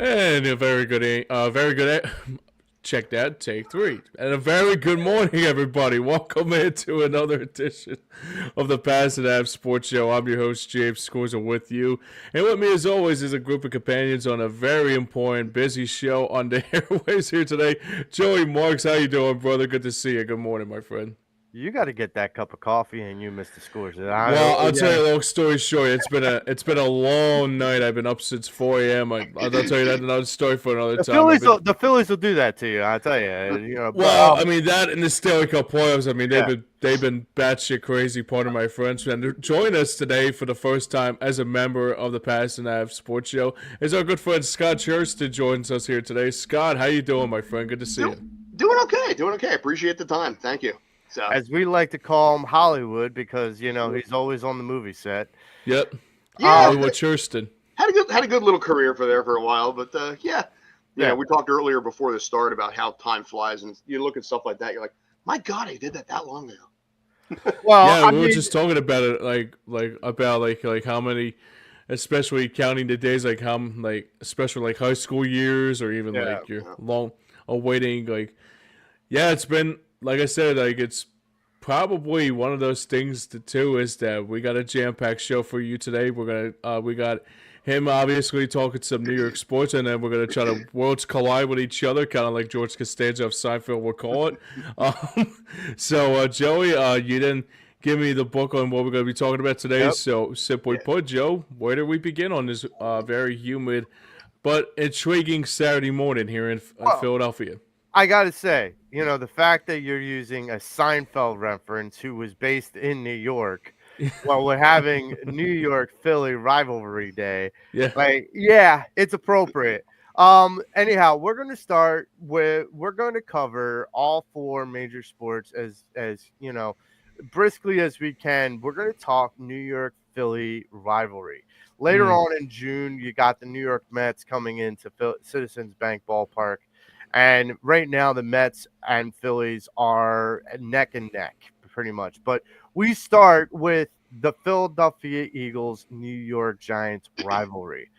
And a very good. Check that, take three. And a very good morning, everybody. Welcome into another edition of the Pattison Sports Show. I'm your host, James Scorza, with you. And with me, as always, is a group of companions on a very important, busy show on the airways here today. Joey Marks, how you doing, brother? Good to see you. Good morning, my friend. You got to get that cup of coffee, and you missed the scores. Well, I'll tell Yeah. you a long story short. It's been a long night. I've been up since 4 a.m. I'll tell you that another story for another The time. Phillies, the Phillies will do that to you. I tell you, But Well, I mean that in the Stanley Cup playoffs. I mean yeah, they've been batshit crazy. Part of my friends and join us today for the first time as a member of the Pattison Ave Sports Show is our good friend Scott Churchston joins us here today. Scott, how you doing, my friend? Good to see you. Doing okay, doing okay. Appreciate the time. Thank you. So as we like to call him, Hollywood, because he's always on the movie set. Yep, yeah, Hollywood Churchston. had a good little career for a while, but yeah. Yeah. We talked earlier before the start about how time flies, and you look at stuff like that, you're like, my God, I did that long ago. Well, Yeah, I we were mean, just talking about it, like how many, especially counting the days, like how especially like high school years or even yeah, like your long awaiting yeah, it's been like I said, like it's probably one of those things too is that we got a jam-packed show for you today. We got him obviously talking some New York sports, and then we're gonna try to worlds collide with each other, kind of like George Costanza of Seinfeld would call it. So Joey, you didn't give me the book on what we're gonna be talking about today. Yep. So simply put, Joe, where do we begin on this very humid but intriguing Saturday morning here in Well, Philadelphia? I gotta say, the fact that you're using a Seinfeld reference, who was based in New York, while we're having New York Philly rivalry day, Yeah. yeah, it's appropriate. Anyhow, we're going to cover all four major sports as briskly as we can. We're going to talk New York Philly rivalry. Later on in June, you got the New York Mets coming into Citizens Bank Ballpark. And right now, the Mets and Phillies are neck and neck, pretty much. But we start with the Philadelphia Eagles New York Giants rivalry.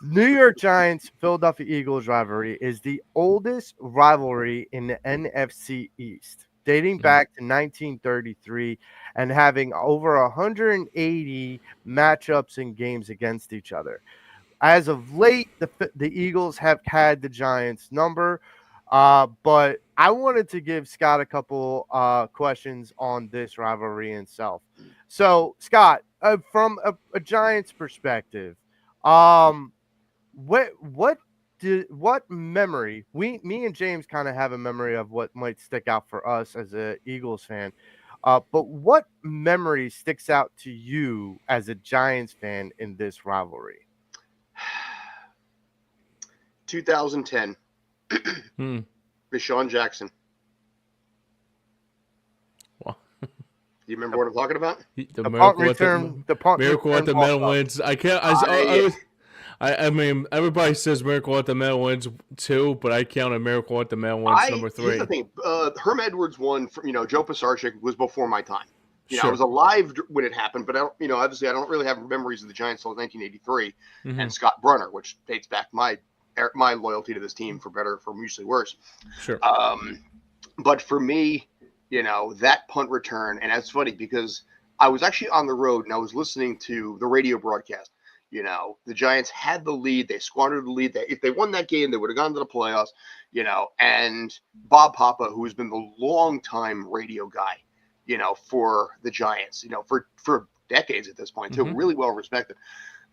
New York Giants Philadelphia Eagles rivalry is the oldest rivalry in the NFC East, dating back to 1933 and having over 180 matchups and games against each other. As of late, the Eagles have had the Giants number, but I wanted to give Scott a couple questions on this rivalry itself. So, Scott, from a Giants perspective, what memory me and James kind of have a memory of what might stick out for us as a Eagles fan. But what memory sticks out to you as a Giants fan in this rivalry? 2010, Deshaun Jackson. Wow. You remember what I'm talking about? The punt return, miracle at the Meadowlands. I can't. I mean, everybody says Miracle at the Meadowlands too, but I count a Miracle at the Meadowlands number 3. Here's the thing: Herm Edwards won. Joe Pisarcik was before my time. Sure. I was alive when it happened, but obviously, I don't really have memories of the Giants until 1983 and Scott Brunner, which dates back my loyalty to this team for better, for usually worse. Sure. But for me, that punt return, and that's funny because I was actually on the road and I was listening to the radio broadcast. The Giants had the lead. They squandered the lead. If they won that game, they would have gone to the playoffs, and Bob Papa, who has been the longtime radio guy, for the Giants, for decades at this point, too, really well respected.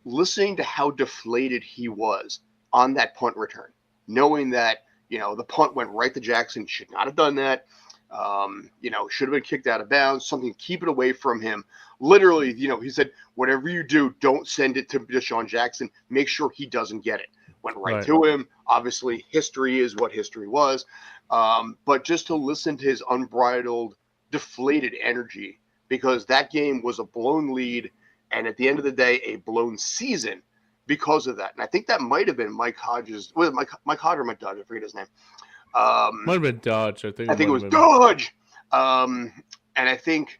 Listening to how deflated he was on that punt return, knowing that, the punt went right to Jackson, should not have done that. Should have been kicked out of bounds, something, keep it away from him. Literally, he said, whatever you do, don't send it to Deshaun Jackson. Make sure he doesn't get it. Went right to him. Obviously, history is what history was. But just to listen to his unbridled, deflated energy, because that game was a blown lead, and at the end of the day, a blown season because of that. And I think that might have been Mike Hodges. Was it Mike Hodge or Mike Dodge? I forget his name. Might have been Dodge. I think it was Dodge. And I think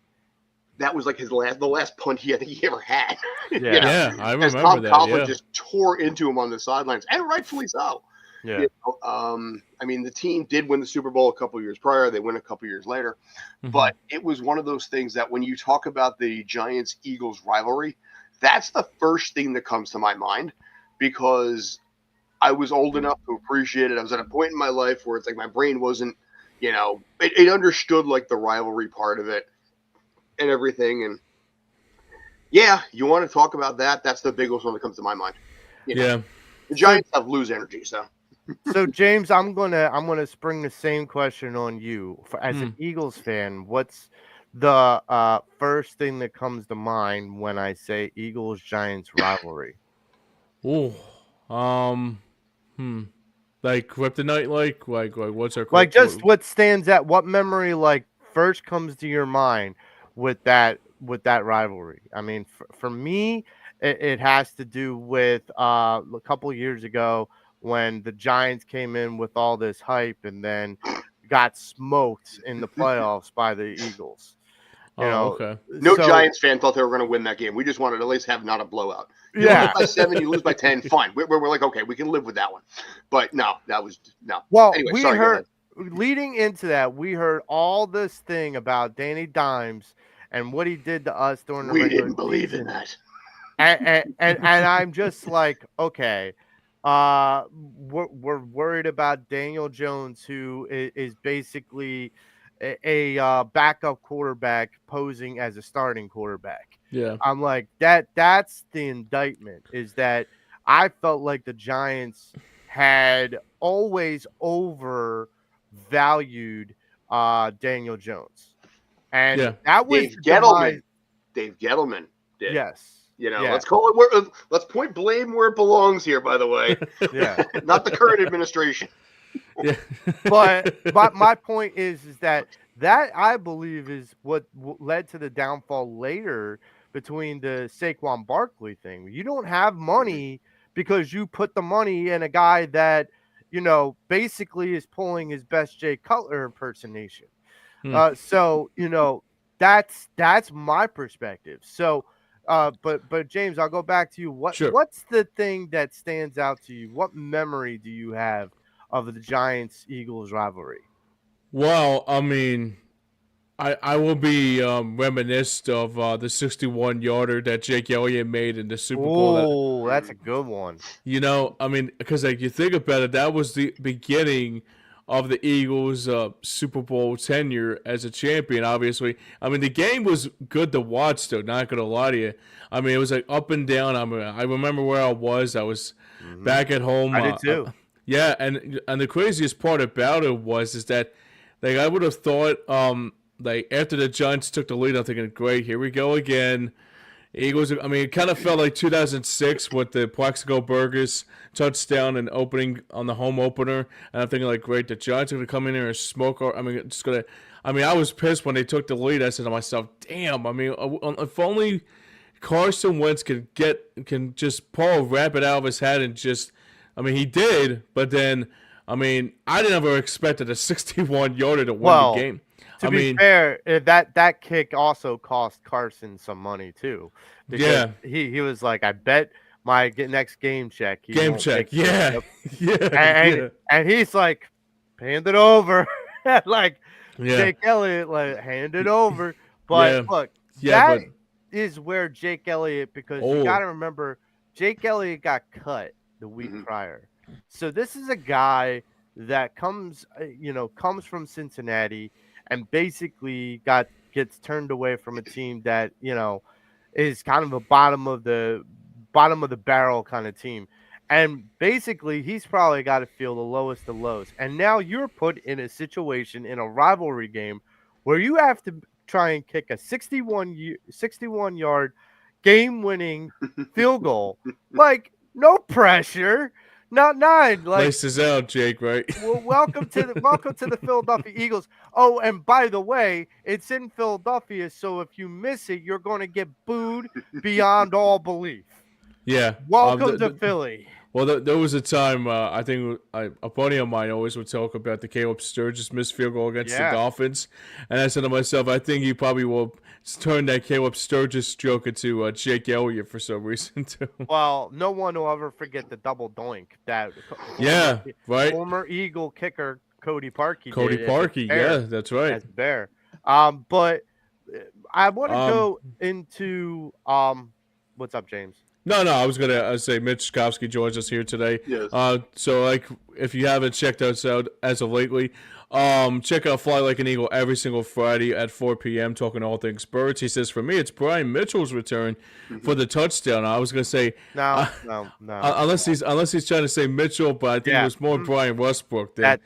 that was like the last punt I think he ever had. Yeah. Yeah, I As remember Tom that. Coughlin Yeah. just tore into him on the sidelines, and rightfully so. Yeah. You know, I mean, the team did win the Super Bowl a couple years prior. They win a couple years later. Mhm. But it was one of those things that when you talk about the Giants-Eagles rivalry, that's the first thing that comes to my mind, because I was old enough to appreciate it. I was at a point in my life where it's like my brain wasn't, you know, it understood like the rivalry part of it and everything. And yeah, you want to talk about that? That's the biggest one that comes to my mind. You know, Yeah. the Giants have lose energy, so. So James, I'm gonna spring the same question on you. As an Eagles fan, what's the first thing that comes to mind when I say Eagles Giants rivalry? Ooh. Hmm. Like kryptonite, like what's our Like just what stands out, what memory like first comes to your mind with that rivalry? I mean, for me, it has to do with a couple years ago when the Giants came in with all this hype and then got smoked in the playoffs by the Eagles. You Oh, know, okay. No so, Giants fan thought they were going to win that game. We just wanted to at least have not a blowout. You Yeah. lose by 7, you lose by 10, fine. We're like, okay, we can live with that one. But no, that was no. Well, Anyway, we sorry, go heard ahead. leading into that, we heard all this thing about Danny Dimes and what he did to us during the We regular didn't believe in season. that. And I'm just like, okay, we're worried about Daniel Jones, who is basically a backup quarterback posing as a starting quarterback. Yeah. I'm like, that's the indictment, is that I felt like the Giants had always overvalued Daniel Jones. And Yeah. that was Dave the Gettleman. demise. Dave Gettleman did. Yes. You know, Yeah. let's call it where. Let's point blame where it belongs here. By the way, Yeah. not the current administration. Yeah. But my point is that I believe is what led to the downfall later between the Saquon Barkley thing. You don't have money because you put the money in a guy that, you know, basically is pulling his best Jay Cutler impersonation. So, you know, that's my perspective. So, but James, I'll go back to you. Sure. What's the thing that stands out to you? What memory do you have of the Giants Eagles rivalry? Well, I mean, I will be reminisced of the 61-yarder that Jake Elliott made in the Super Bowl. Oh, that's a good one. You know, I mean, because like you think about it, that was the beginning of the Eagles' Super Bowl tenure as a champion. Obviously, I mean, the game was good to watch, though. Not gonna lie to you. I mean, it was like up and down. I mean, I remember where I was. I was back at home. I did too. Yeah, and the craziest part about it is that, like, I would have thought, like after the Giants took the lead, I'm thinking, great, here we go again. Eagles. I mean, it kind of felt like 2006 with the Plaxico Burgers touchdown and opening on the home opener. And I'm thinking, like, great, the Giants are going to come in here and smoke. I mean, it's going to. I mean, I was pissed when they took the lead. I said to myself, damn. I mean, if only Carson Wentz can just pull a rabbit out of his head and just. I mean, he did, but then, I mean, I didn't ever expected a 61-yarder to win the game. To be fair, that kick also cost Carson some money too. Yeah, he was like, I bet my next game check. Yeah, and he's like, hand it over, like Jake Elliott, like hand it over. But look, that is where Jake Elliott, because you got to remember, Jake Elliott got cut the week prior, so this is a guy that comes from Cincinnati. And basically gets turned away from a team that, you know, is kind of a bottom of the barrel kind of team. And basically he's probably got to feel the lowest of lows. And now you're put in a situation in a rivalry game where you have to try and kick a 61-yard game-winning field goal. Like, no pressure. Not like laces out, Jake, right? Well, welcome to the Philadelphia Eagles. Oh, and by the way, it's in Philadelphia, so if you miss it, you're going to get booed beyond all belief. Yeah. Welcome to Philly. Well, there was a time I think a buddy of mine always would talk about the Caleb Sturgis missed field goal against the Dolphins, and I said to myself, I think he probably will turn that Caleb Sturgis joke into Jake Elliott for some reason too. Well, no one will ever forget the double doink that former Eagle kicker Cody Parkey yeah, that's right. As Bear. But I want to go into what's up, James? No, I was gonna say Mitch Skovsky joins us here today. Yes. So like, if you haven't checked us out as of lately, check out Fly Like an Eagle every single Friday at 4 p.m. talking all things birds. He says, for me, it's Brian Mitchell's return for the touchdown. I was gonna say no. Unless he's trying to say Mitchell, but I think it was more Brian Westbrook. That's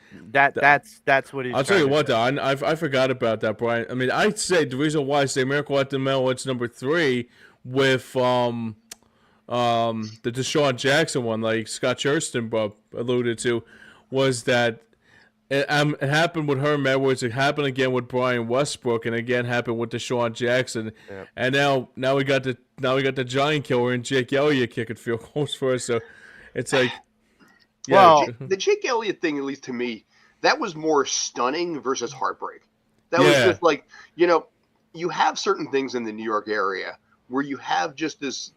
what he's. I'll tell you what, though, I forgot about that, Brian. I mean, I'd say the reason why I say Miracle at the Mill, it's number 3 with the Deshaun Jackson one, like Scott Churchston alluded to, was that it happened with Herm Edwards. It happened again with Brian Westbrook, and again happened with Deshaun Jackson. Yep. And now we got the giant killer and Jake Elliott kicking field goals for us. So it's like, the Jake Elliott thing, at least to me, that was more stunning versus heartbreak. That was just like, you have certain things in the New York area where you have just this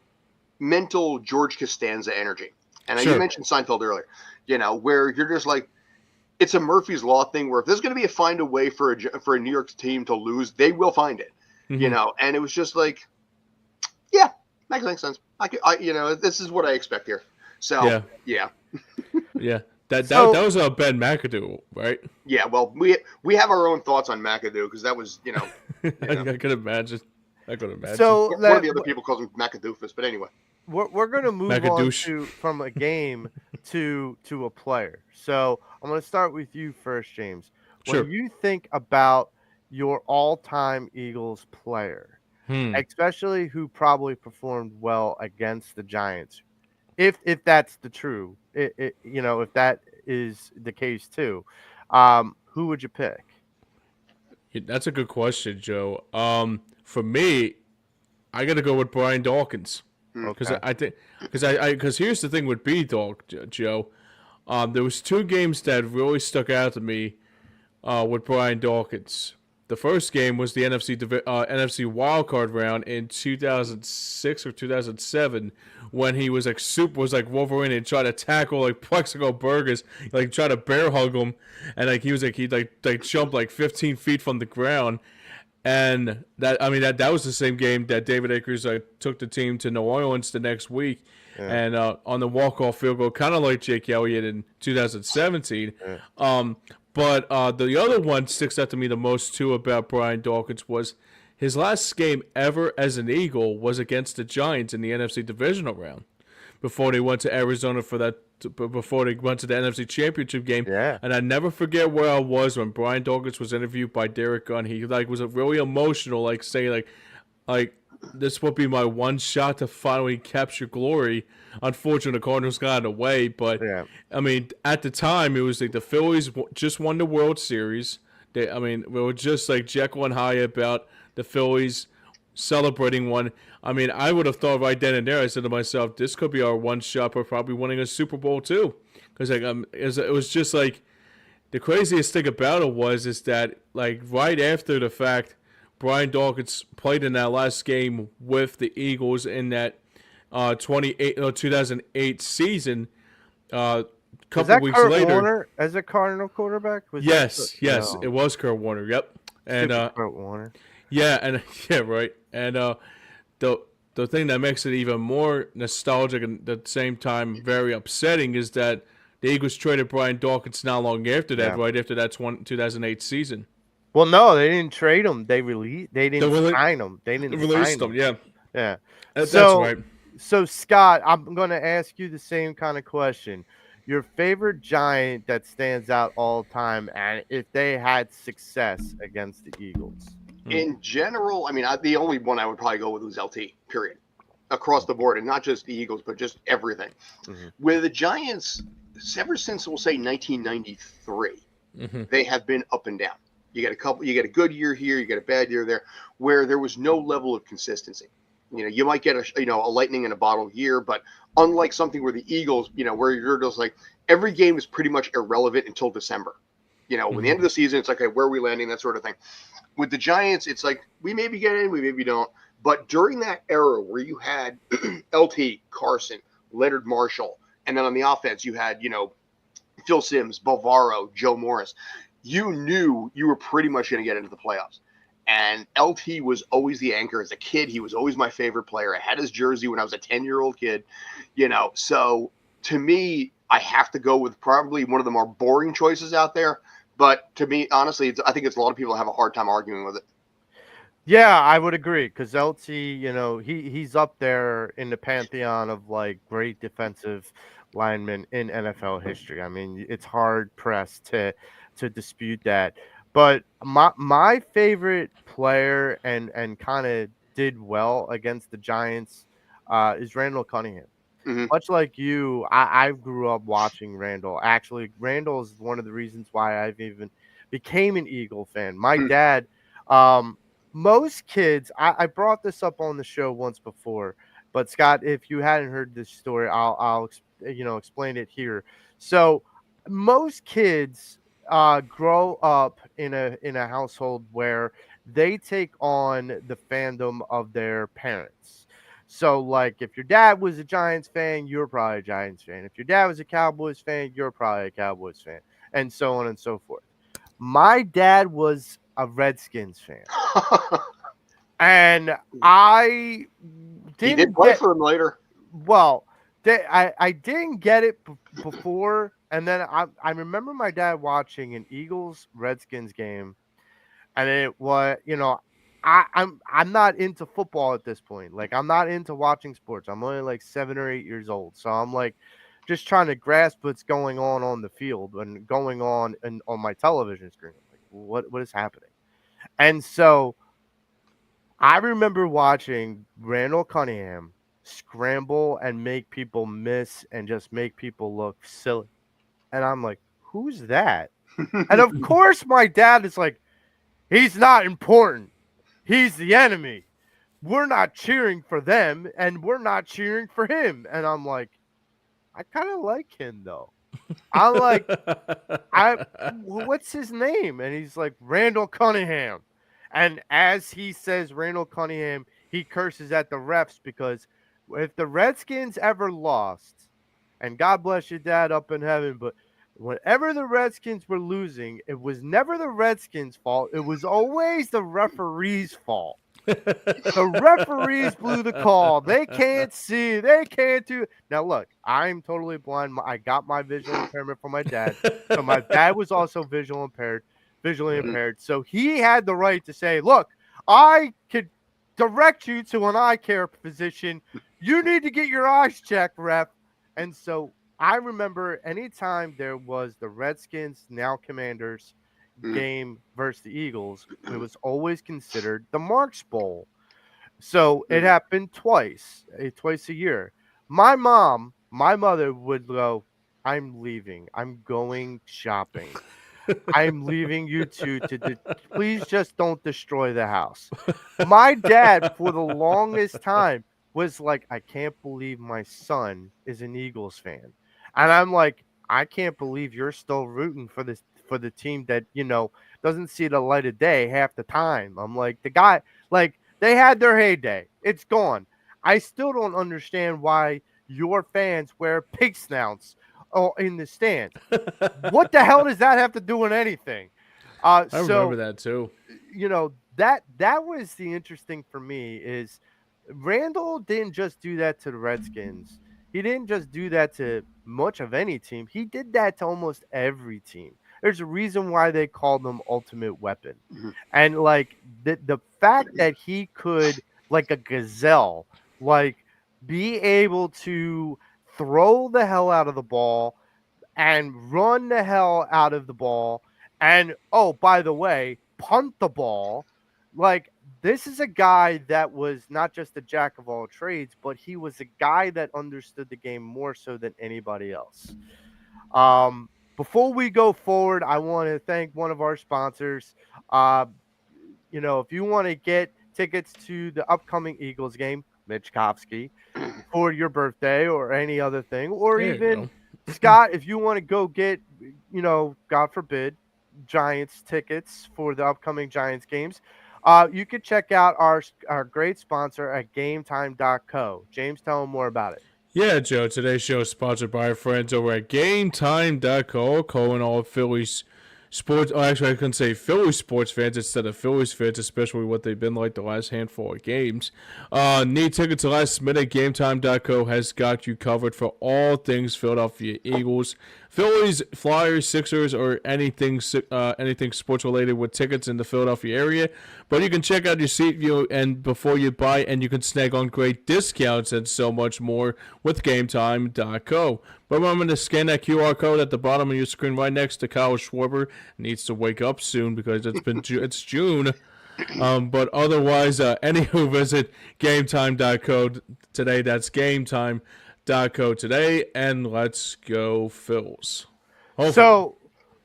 mental George Costanza energy. And you mentioned Seinfeld earlier, where you're just like, it's a Murphy's Law thing where if there's going to be find a way for a New York team to lose, they will find it, and it was just like, yeah, makes sense. This is what I expect here. So, yeah. That was Ben McAdoo, right? Yeah, well, we have our own thoughts on McAdoo because that was, I could imagine. So one of the other people calls him McAdoofus, but anyway. We're going to move on from a game to a player. So I'm going to start with you first, James. When you think about your all-time Eagles player, especially who probably performed well against the Giants, if that's the true, if that is the case too, who would you pick? That's a good question, Joe. For me, I got to go with Brian Dawkins. Because here's the thing with Joe. There was 2 games that really stuck out to me with Brian Dawkins. The first game was the NFC wildcard round in 2006 or 2007 when he was like Wolverine and tried to tackle like Plexico Burgers, like try to bear hug him, and like he jumped like 15 feet from the ground. And that was the same game that David Akers took the team to New Orleans the next week, and on the walk-off field goal, kind of like Jake Elliott in 2017. But the other one sticks out to me the most too about Brian Dawkins was his last game ever as an Eagle was against the Giants in the NFC divisional round before they went to Arizona before they went to the NFC Championship game. Yeah. And I never forget where I was when Brian Dawkins was interviewed by Derek Gunn. He was really emotional, saying like this would be my one shot to finally capture glory. Unfortunately, the Cardinals got away, but I mean, at the time it was like the Phillies just won the World Series. We were just like Jekyll and Hyde about the Phillies celebrating one. I mean, I would have thought right then and there, I said to myself, this could be our one shot for probably winning a Super Bowl too. Because it was just like, the craziest thing about it is that like right after the fact, Brian Dawkins played in that last game with the Eagles in that 2008 season. Couple weeks later, Warner as a Cardinal quarterback? Yes, it was Kurt Warner. Yep, and Kurt Warner. Yeah, right. And the thing that makes it even more nostalgic and at the same time very upsetting is that the Eagles traded Brian Dawkins not long after that, right after that 2008 season. Well, no, they didn't trade him. They didn't sign him. They didn't release him. Yeah. That's right. So, Scott, I'm going to ask you the same kind of question. Your favorite Giant that stands out all the time, and if they had success against the Eagles? In general, I mean, the only one I would probably go with was LT, period. Across the board, and not just the Eagles, but just everything. With the Giants, ever since, we'll say, 1993, they have been up and down. You get a good year here, you get a bad year there, where there was no level of consistency. You might get a lightning in a bottle year, but unlike something where the Eagles, where you're just like every game is pretty much irrelevant until December. When the end of the season, it's like, okay, where are we landing, that sort of thing. With the Giants, it's like we maybe get in, we maybe don't. But during that era where you had LT, Carson, Leonard Marshall, and then on the offense you had Phil Simms, Bavaro, Joe Morris, you knew you were pretty much going to get into the playoffs. And LT was always the anchor. As a kid, he was always my favorite player. I had his jersey when I was a 10-year-old kid, So to me, I have to go with probably one of the more boring choices out there. But to me, honestly, I think it's a lot of people have a hard time arguing with it. Yeah, I would agree because LT, he's up there in the pantheon of like great defensive linemen in NFL history. I mean, it's hard pressed to dispute that. But my favorite player and kind of did well against the Giants is Randall Cunningham. Mm-hmm. Much like you, I grew up watching Randall. Actually, Randall is one of the reasons why I've even became an Eagle fan. My dad, most kids, I brought this up on the show once before, but Scott, if you hadn't heard this story, I'll explain it here. So most kids grow up in a household where they take on the fandom of their parents. So, like, if your dad was a Giants fan, you're probably a Giants fan. If your dad was a Cowboys fan, you're probably a Cowboys fan, and so on and so forth. My dad was a Redskins fan, and I He didn't did play for him later. well, I didn't get it before, and then I remember my dad watching an Eagles Redskins game, and it was I'm not into football at this point. Like I'm not into watching sports. I'm only like 7 or 8 years old, so I'm like just trying to grasp what's going on the field and going on on my television screen. Like what is happening? And so I remember watching Randall Cunningham scramble and make people miss and just make people look silly. And I'm like, who's that? And of course, my dad is like, he's not important. He's the enemy. We're not cheering for them and we're not cheering for him. And I'm like, I kind of like him though. I'm like, what's his name? And he's like, Randall Cunningham. And as he says Randall Cunningham, he curses at the refs because if the Redskins ever lost, and God bless your dad up in heaven, but whenever the Redskins were losing, it was never the Redskins' fault. It was always the referee's fault. The referees blew the call. They can't see. They can't do. Now, look, I'm totally blind. I got my visual impairment from my dad. So my dad was also visually impaired. So he had the right to say, look, I could direct you to an eye care physician. You need to get your eyes checked, ref. And so I remember anytime there was the Redskins, now Commanders, game versus the Eagles, it was always considered the Marks Bowl. So it happened twice a year. My mother would go, I'm leaving. I'm going shopping. I'm leaving you two please just don't destroy the house. My dad, for the longest time, was like, I can't believe my son is an Eagles fan. And I'm like, I can't believe you're still rooting for the team that, doesn't see the light of day half the time. I'm like, the guy, like, they had their heyday. It's gone. I still don't understand why your fans wear pig snouts in the stand. What the hell does that have to do with anything? I remember that too. That was the interesting for me is Randall didn't just do that to the Redskins. He didn't just do that to much of any team. He did that to almost every team. There's a reason why they called him Ultimate Weapon. And like the fact that he could, like a gazelle, like be able to throw the hell out of the ball and run the hell out of the ball and, oh, by the way, punt the ball. Like, this is a guy that was not just a jack of all trades, but he was a guy that understood the game more so than anybody else. Before we go forward, I want to thank one of our sponsors. If you want to get tickets to the upcoming Eagles game, Michkovsky, for your birthday or any other thing, or There you even go. Scott, if you want to go get, God forbid, Giants tickets for the upcoming Giants games, you could check out our great sponsor at GameTime.co. James, tell them more about it. Yeah, Joe, today's show is sponsored by our friends over at GameTime.co, calling all Phillies sports. Oh, actually, I couldn't say Phillies sports fans instead of Phillies fans, especially what they've been like the last handful of games. Need tickets last minute? GameTime.co has got you covered for all things Philadelphia Eagles, Phillies, Flyers, Sixers, or anything sports related with tickets in the Philadelphia area. But you can check out your seat view and before you buy, and you can snag on great discounts and so much more with GameTime.co. But remember to scan that QR code at the bottom of your screen right next to Kyle Schwarber. Needs to wake up soon because it's June. But otherwise, anywho, visit GameTime.co today. That's GameTime.co today, and let's go Phils. Hopefully. So,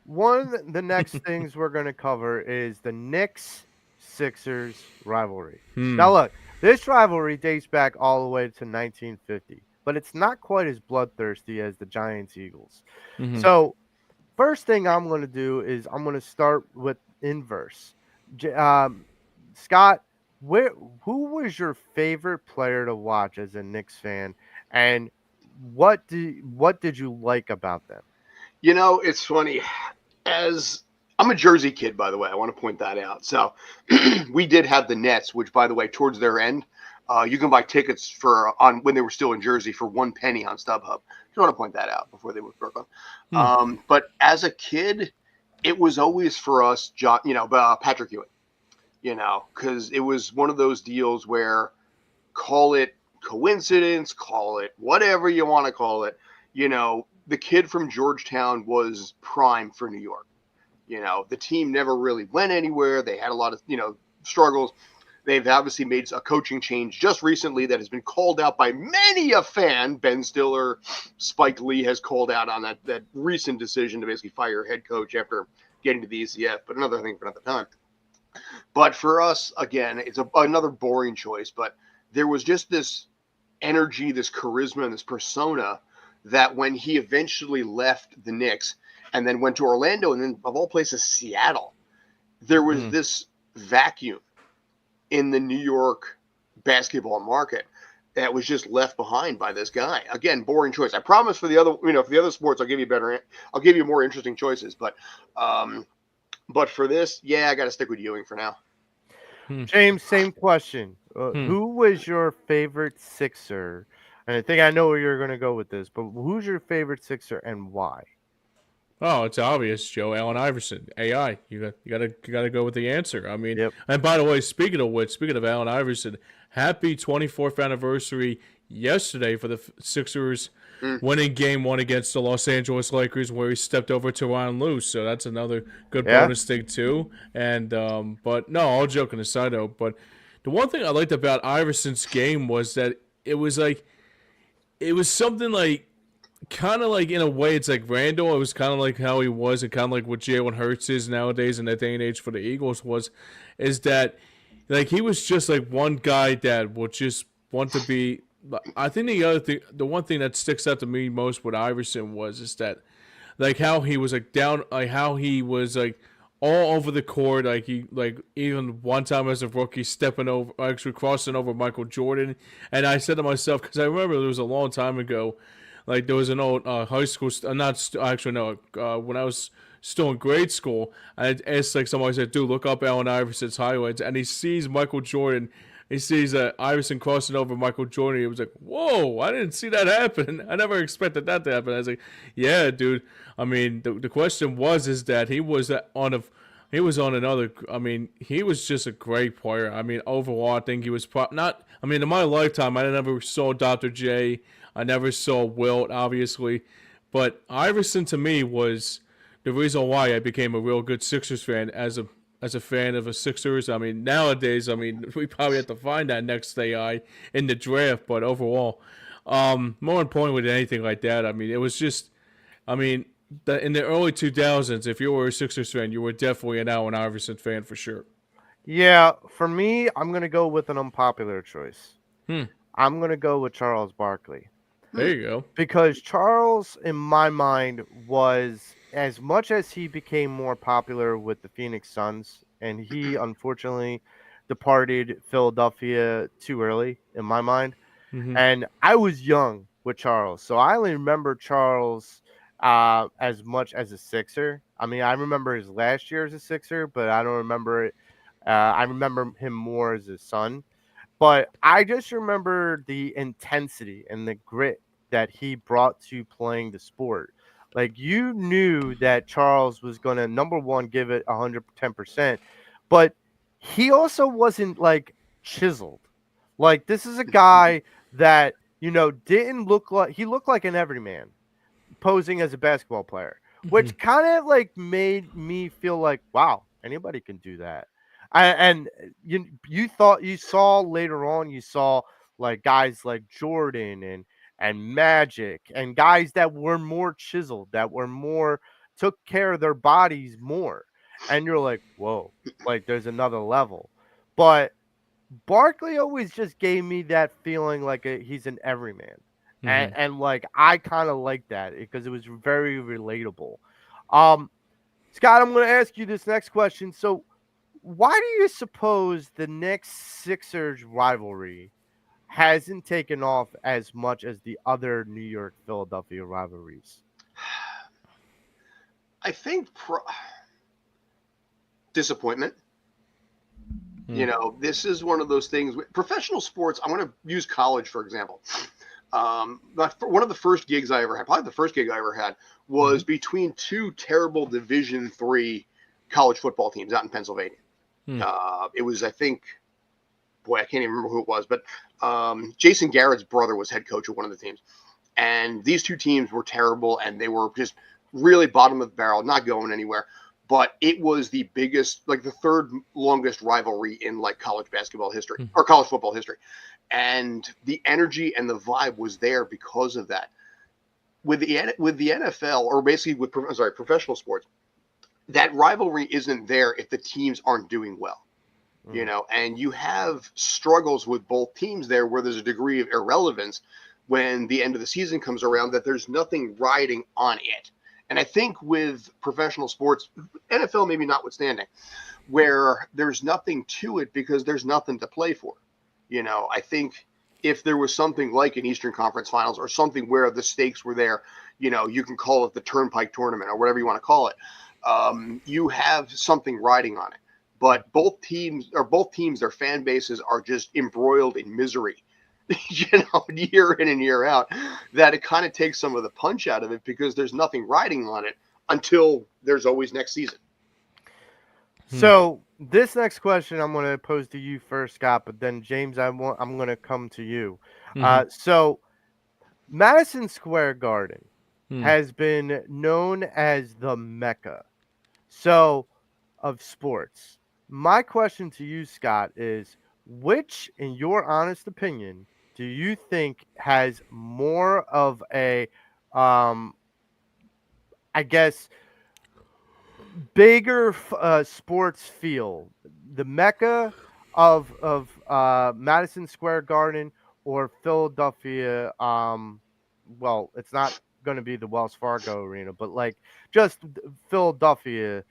the next things we're going to cover is the Knicks-Sixers rivalry. Now, look, this rivalry dates back all the way to 1950, but it's not quite as bloodthirsty as the Giants-Eagles. So, first thing I'm going to do is I'm going to start with inverse. Scott, who was your favorite player to watch as a Knicks fan, and what did you like about them? It's funny. As I'm a Jersey kid, by the way, I want to point that out. So we did have the Nets, which, by the way, towards their end, you can buy tickets when they were still in Jersey for 1 penny on StubHub. Just want to point that out before they moved to Brooklyn. But as a kid, it was always for us, Patrick Ewing. Because it was one of those deals where, call it coincidence, call it whatever you want to call it, the kid from Georgetown was prime for New York. The team never really went anywhere. They had a lot of, struggles. They've obviously made a coaching change just recently that has been called out by many a fan. Ben Stiller, Spike Lee has called out on that recent decision to basically fire head coach after getting to the ECF, but another thing for another time. But for us, again, it's another boring choice, but there was just this energy, this charisma, and this persona that when he eventually left the Knicks and then went to Orlando and then, of all places, Seattle, there was this vacuum in the New York basketball market that was just left behind by this guy. Again, boring choice. I promise for the other sports, I'll give you more interesting choices. But for this, I got to stick with Ewing for now. James, same question. Who was your favorite Sixer? And I think I know where you're going to go with this, but who's your favorite Sixer and why? Oh, it's obvious, Joe. Allen Iverson, AI. You gotta go with the answer. I mean, Yep. And by the way, speaking of Allen Iverson, happy 24th anniversary yesterday for the Sixers winning Game 1 against the Los Angeles Lakers, where he stepped over to Ron Luce. So that's another good bonus thing too. And but no, all joking aside though, but the one thing I liked about Iverson's game was that it was something like, kind of like, in a way, it's like Randall. It was kind of like how he was, and kind of like what Jalen Hurts is nowadays in that day and age for the Eagles is that, like, he was just like one guy that would just want to be. I think the one thing that sticks out to me most with Iverson is that, like, how he was like down, like how he was like all over the court, like he, like, even one time as a rookie crossing over Michael Jordan, and I said to myself, because I remember it was a long time ago. Like, there was an old high school, when I was still in grade school, I asked, like, somebody said, dude, look up Allen Iverson's highlights, and he sees Michael Jordan, he sees Iverson crossing over Michael Jordan, he was like, whoa, I didn't see that happen, I never expected that to happen. I was like, yeah, dude, I mean, the question is that he was on another, I mean, he was just a great player. I mean, overall, I think he was in my lifetime, I never saw Dr. J, I never saw Wilt, obviously, but Iverson to me was the reason why I became a real good Sixers fan as a fan of the Sixers. I mean, nowadays, we probably have to find that next AI in the draft, but overall, more importantly than anything like that, I mean, it was just, in the early 2000s, if you were a Sixers fan, you were definitely an Allen Iverson fan for sure. Yeah, for me, I'm going to go with an unpopular choice. I'm going to go with Charles Barkley. There you go. Because Charles, in my mind, was, as much as he became more popular with the Phoenix Suns, and he unfortunately departed Philadelphia too early, in my mind. Hmm. And I was young with Charles, so I only remember Charles as much as a Sixer. I mean, I remember his last year as a Sixer, but I don't remember it. I remember him more as a Sun. But I just remember the intensity and the grit that he brought to playing the sport. Like, you knew that Charles was going to, number one, give it 110%, but he also wasn't like chiseled. Like, this is a guy that, didn't look like, he looked like an everyman posing as a basketball player, Hmm. which kind of like made me feel like, wow, anybody can do that. And you thought you saw later on, you saw like guys like Jordan and Magic and guys that were more chiseled, that were more, took care of their bodies more, and you're like, whoa, like there's another level. But Barkley always just gave me that feeling like he's an everyman. And, Hmm. and like I kind of like that because it was very relatable. Um, Scott, I'm going to ask you this next question. So, why do you suppose the next Sixers rivalry hasn't taken off as much as the other New York Philadelphia rivalries? I think disappointment. Hmm. This is one of those things. Professional sports. I want to use college for example. One of the first gigs I ever had, probably the first gig I ever had, was between two terrible Division III college football teams out in Pennsylvania. Hmm. It was, I think, boy, I can't even remember who it was, but Jason Garrett's brother was head coach of one of the teams. And these two teams were terrible, and they were just really bottom of the barrel, not going anywhere. But it was the biggest, like the third longest rivalry in like college basketball history Hmm. or college football history. And the energy and the vibe was there because of that. With the NFL, or basically with professional sports, that rivalry isn't there if the teams aren't doing well. Mm. And you have struggles with both teams there where there's a degree of irrelevance when the end of the season comes around, that there's nothing riding on it. And I think with professional sports, NFL maybe notwithstanding, where there's nothing to it because there's nothing to play for. I think if there was something like an Eastern Conference Finals or something where the stakes were there, you can call it the Turnpike Tournament or whatever you want to call it. You have something riding on it. But both teams, their fan bases are just embroiled in misery, year in and year out, that it kind of takes some of the punch out of it because there's nothing riding on it until there's always next season. So this next question I'm going to pose to you first, Scott, but then James, I'm going to come to you. Hmm. So Madison Square Garden Hmm. has been known as the Mecca of sports. My question to you, Scott, is which, in your honest opinion, do you think has more of a, um, I guess, bigger sports feel, the Mecca of Madison Square Garden or Philadelphia? Well, it's not going to be the Wells Fargo Arena, but like just Philadelphia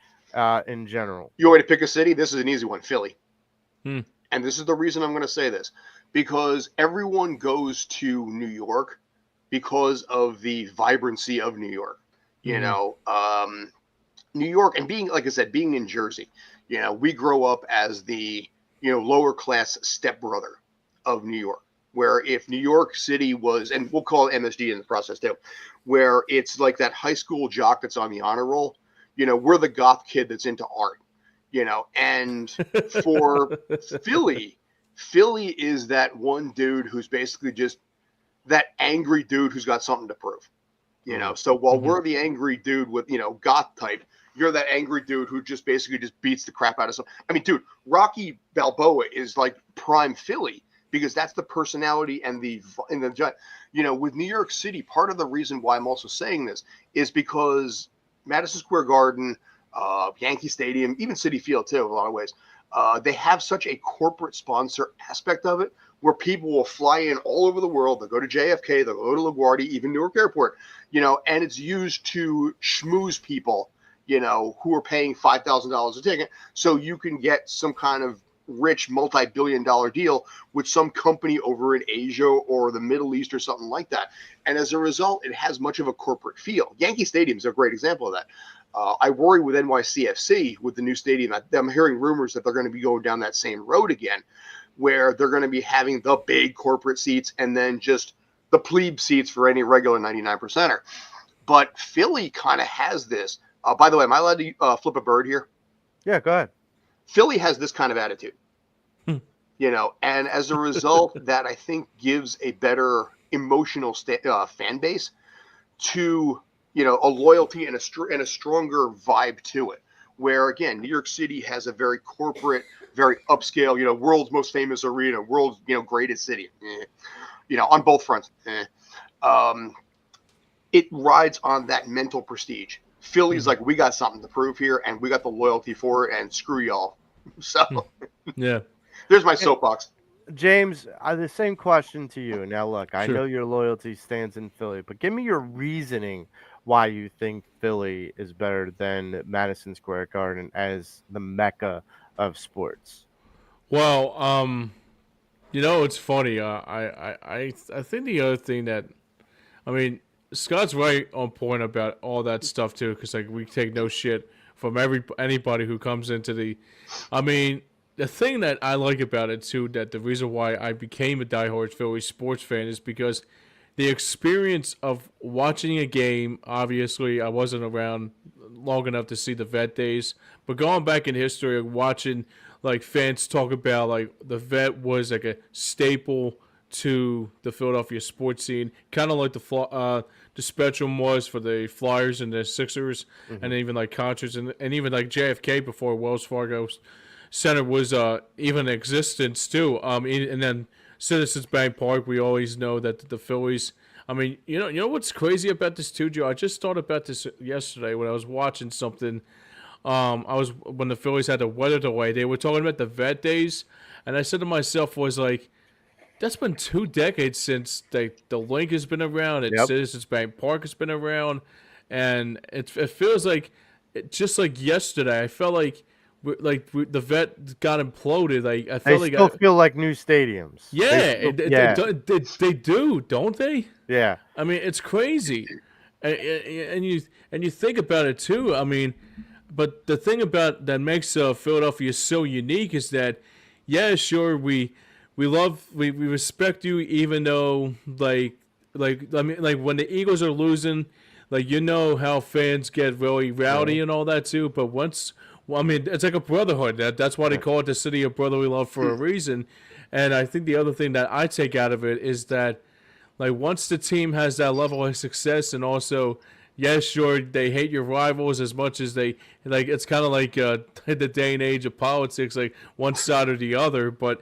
in general. You want me to pick a city? This is an easy one, Philly. Hmm. And this is the reason I'm going to say this, because everyone goes to New York because of the vibrancy of New York. New York, and being, like I said, being in Jersey, we grow up as the, lower class stepbrother of New York, where if New York City was, and we'll call it MSG in the process too, where it's like that high school jock that's on the honor roll, we're the goth kid that's into art, and for Philly is that one dude who's basically just that angry dude who's got something to prove. So while we're the angry dude with, goth type, you're that angry dude who just basically just beats the crap out of someone. I mean, dude, Rocky Balboa is like prime Philly because that's the personality and the with New York City. Part of the reason why I'm also saying this is because Madison Square Garden, Yankee Stadium, even Citi Field too, in a lot of ways, They have such a corporate sponsor aspect of it where people will fly in all over the world. They'll go to JFK, they'll go to LaGuardia, even Newark Airport, and it's used to schmooze people, who are paying $5,000 a ticket. So you can get some kind of rich multi-billion-dollar deal with some company over in Asia or the Middle East or something like that. And as a result, it has much of a corporate feel. Yankee Stadium is a great example of that. I worry with NYCFC, with the new stadium. I'm hearing rumors that they're going to be going down that same road again, where they're going to be having the big corporate seats and then just the plebe seats for any regular 99%er. But Philly kind of has this. By the way, am I allowed to flip a bird here? Yeah, go ahead. Philly has this kind of attitude, and as a result, that I think gives a better emotional fan base to, a loyalty and a stronger vibe to it. Where again, New York City has a very corporate, very upscale, world's most famous arena, world's, greatest city, on both fronts. It rides on that mental prestige. Philly's like, we got something to prove here, and we got the loyalty for it, and screw y'all. So, yeah, there's my soapbox. James, the same question to you. Now, look, I Sure. know your loyalty stands in Philly, but give me your reasoning why you think Philly is better than Madison Square Garden as the mecca of sports. Well, it's funny. I think the other thing that, I mean, Scott's right on point about all that stuff too, because like we take no shit from anybody who comes into the. I mean, the thing that I like about it too, that the reason why I became a diehard Philly sports fan is because the experience of watching a game. Obviously, I wasn't around long enough to see the vet days, but going back in history and watching like fans talk about like the vet was like a staple to the Philadelphia sports scene, kind of like the Spectrum was for the Flyers and the Sixers, and even like concerts and even like JFK before Wells Fargo Center was even in existence too. And then Citizens Bank Park, we always know that the Phillies. I mean, you know what's crazy about this too, Joe? I just thought about this yesterday when I was watching something. When the Phillies had the weather delay, they were talking about the vet days, and I said to myself, was like, that's been 2 decades since the link has been around and Yep. Citizens Bank Park has been around, and it feels like just like yesterday. I felt like the vet got imploded. Like I They felt like still feel like new stadiums. yeah, Yeah. they do, don't they? Yeah. I mean, it's crazy, and you think about it too. I mean, but the thing about that makes Philadelphia so unique is that, yeah, sure, we respect you, even though I mean, like when the Eagles are losing, like how fans get really rowdy and all that too. But I mean, it's like a brotherhood. That's why they call it the city of brotherly love for a reason. And I think the other thing that I take out of it is that, like, once the team has that level of success, and also, yes, sure, they hate your rivals as much as they like. It's kind of like the day and age of politics, like one side or the other. But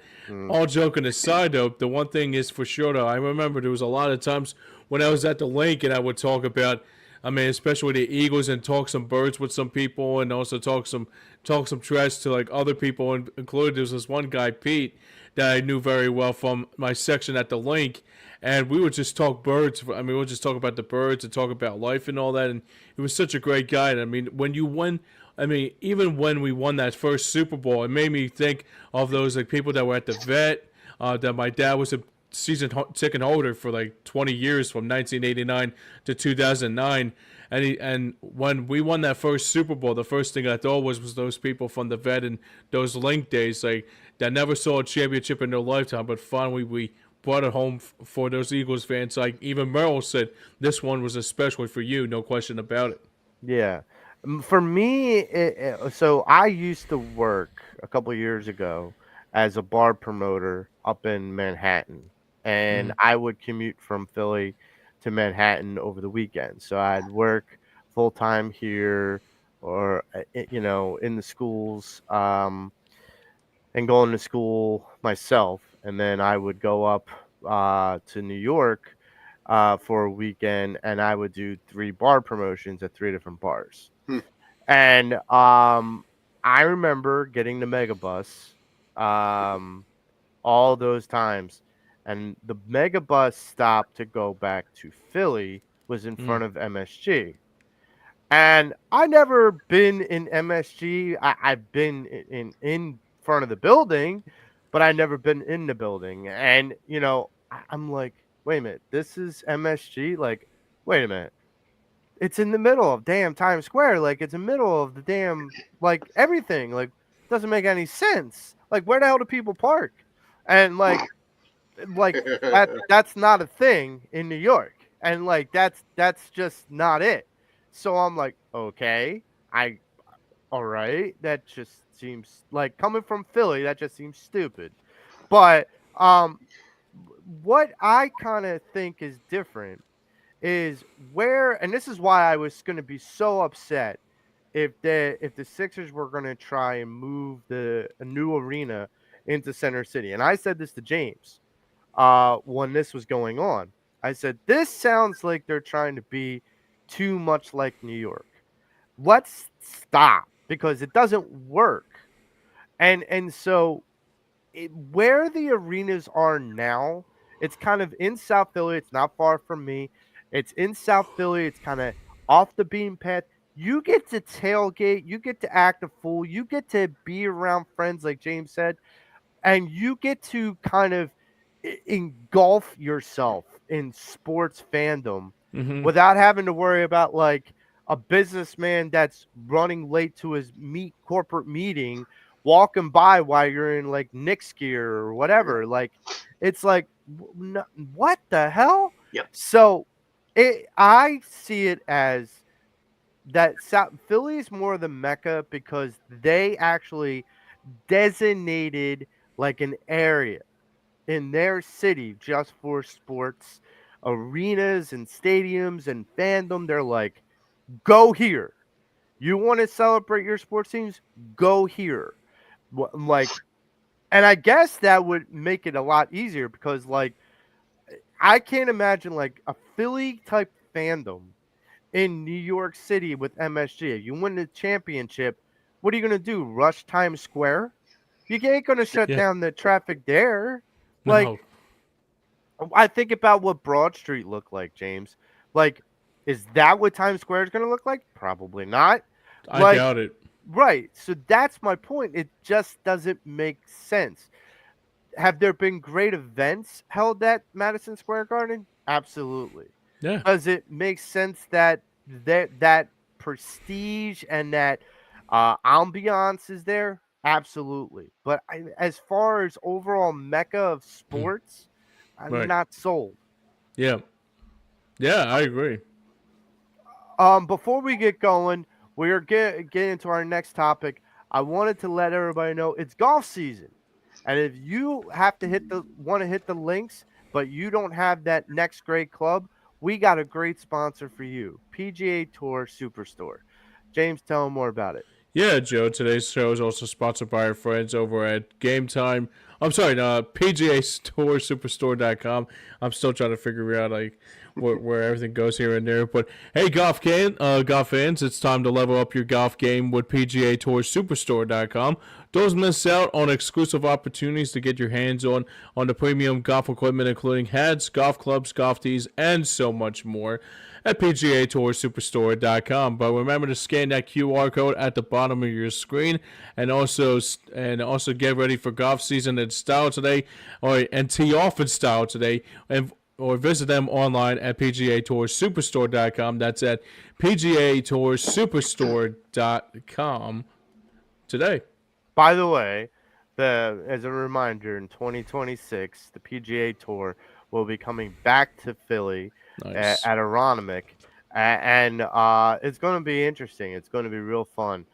all joking aside, though, the one thing is for sure, though, I remember there was a lot of times when I was at the link and I would talk about, I mean, especially the Eagles, and talk some birds with some people, and also talk some trash to like other people, and included there was this one guy, Pete, that I knew very well from my section at the link, and we would just talk birds. I mean, we would just talk about the birds and talk about life and all that, and he was such a great guy. And I mean, when you win, I mean, even when we won that first Super Bowl, it made me think of those like people that were at the vet. That my dad was a season ticket holder for like 20 years from 1989 to 2009, and when we won that first Super Bowl, the first thing I thought was those people from the vet and those link days, like that never saw a championship in their lifetime, but finally we brought it home for those Eagles fans. Like even Merrill said, this one was especially for you, no question about it. Yeah. For me, so I used to work a couple of years ago as a bar promoter up in Manhattan, and I would commute from Philly to Manhattan over the weekend. So I'd work full time here, or in the schools, and going to school myself, and then I would go up to New York for a weekend, and I would do 3 bar promotions at 3 different bars. Hmm. And I remember getting the Megabus, all those times, and the Megabus stop to go back to Philly was in Mm. front of MSG. And I never been in MSG. I've been in front of the building, but I never been in the building. And I'm like, wait a minute, this is MSG. Like, wait a minute, it's in the middle of damn Times Square. Like, it's in the middle of the damn everything. Like, doesn't make any sense. Like, where the hell do people park? And that's not a thing in New York. And that's just not it. So I'm like, okay, I all right, that just seems like coming from Philly, that just seems stupid. But what I kind of think is different is where, and this is why I was going to be so upset if the Sixers were going to try and move a new arena into Center City. And I said this to James when this was going on. I said, this sounds like they're trying to be too much like New York. Let's stop because it doesn't work. And so where the arenas are now, it's kind of in South Philly. It's not far from me. It's in South Philly. It's kind of off the beaten path. You get to tailgate. You get to act a fool. You get to be around friends, like James said, and you get to kind of engulf yourself in sports fandom Mm-hmm. without having to worry about like a businessman that's running late to his corporate meeting walking by while you're in like Knicks gear or whatever. Like, it's like, what the hell? Yep. So I see it as that Philly is more the mecca because they actually designated like an area in their city just for sports arenas and stadiums and fandom. They're like, go here. You want to celebrate your sports teams? Go here. Like, and I guess that would make it a lot easier because, like, I can't imagine like a Philly type fandom in New York City with MSG. You win the championship. What are you going to do? Rush Times Square? You ain't going to shut Yeah. down the traffic there. Like, No, I think about what Broad Street looked like, James. Like, is that what Times Square is going to look like? Probably not. I Like, doubt it. right. So that's my point. It just doesn't make sense. Have there been great events held at Madison Square Garden? Absolutely. Yeah. Does it make sense that that prestige and that ambiance is there? Absolutely. But as far as overall mecca of Mm. sports, I'm Right. not sold. Yeah. Yeah, I agree. Before we get going, we're getting into our next topic. I wanted to let everybody know it's golf season, and if you have to want to hit the links, but you don't have that next great club, we got a great sponsor for you, PGA Tour Superstore. James, tell them more about it. Yeah, Joe. Today's show is also sponsored by our friends over at Game Time. I'm sorry, no, PGA Store Superstore.com. I'm still trying to figure out like where everything goes here and there. But hey, golf fans, it's time to level up your golf game with PGA Tour Superstore.com. Don't miss out on exclusive opportunities to get your hands on the premium golf equipment, including heads, golf clubs, golf tees, and so much more at PGA Tour Superstore.com. But remember to scan that QR code at the bottom of your screen, and also get ready for golf season in style today, and tee off in style today, or visit them online at PGA Tour Superstore.com. That's at PGA Tour Superstore.com today. By the way, as a reminder, in 2026, the PGA Tour will be coming back to Philly Nice. at Aronimink, and it's going to be interesting. It's going to be real fun.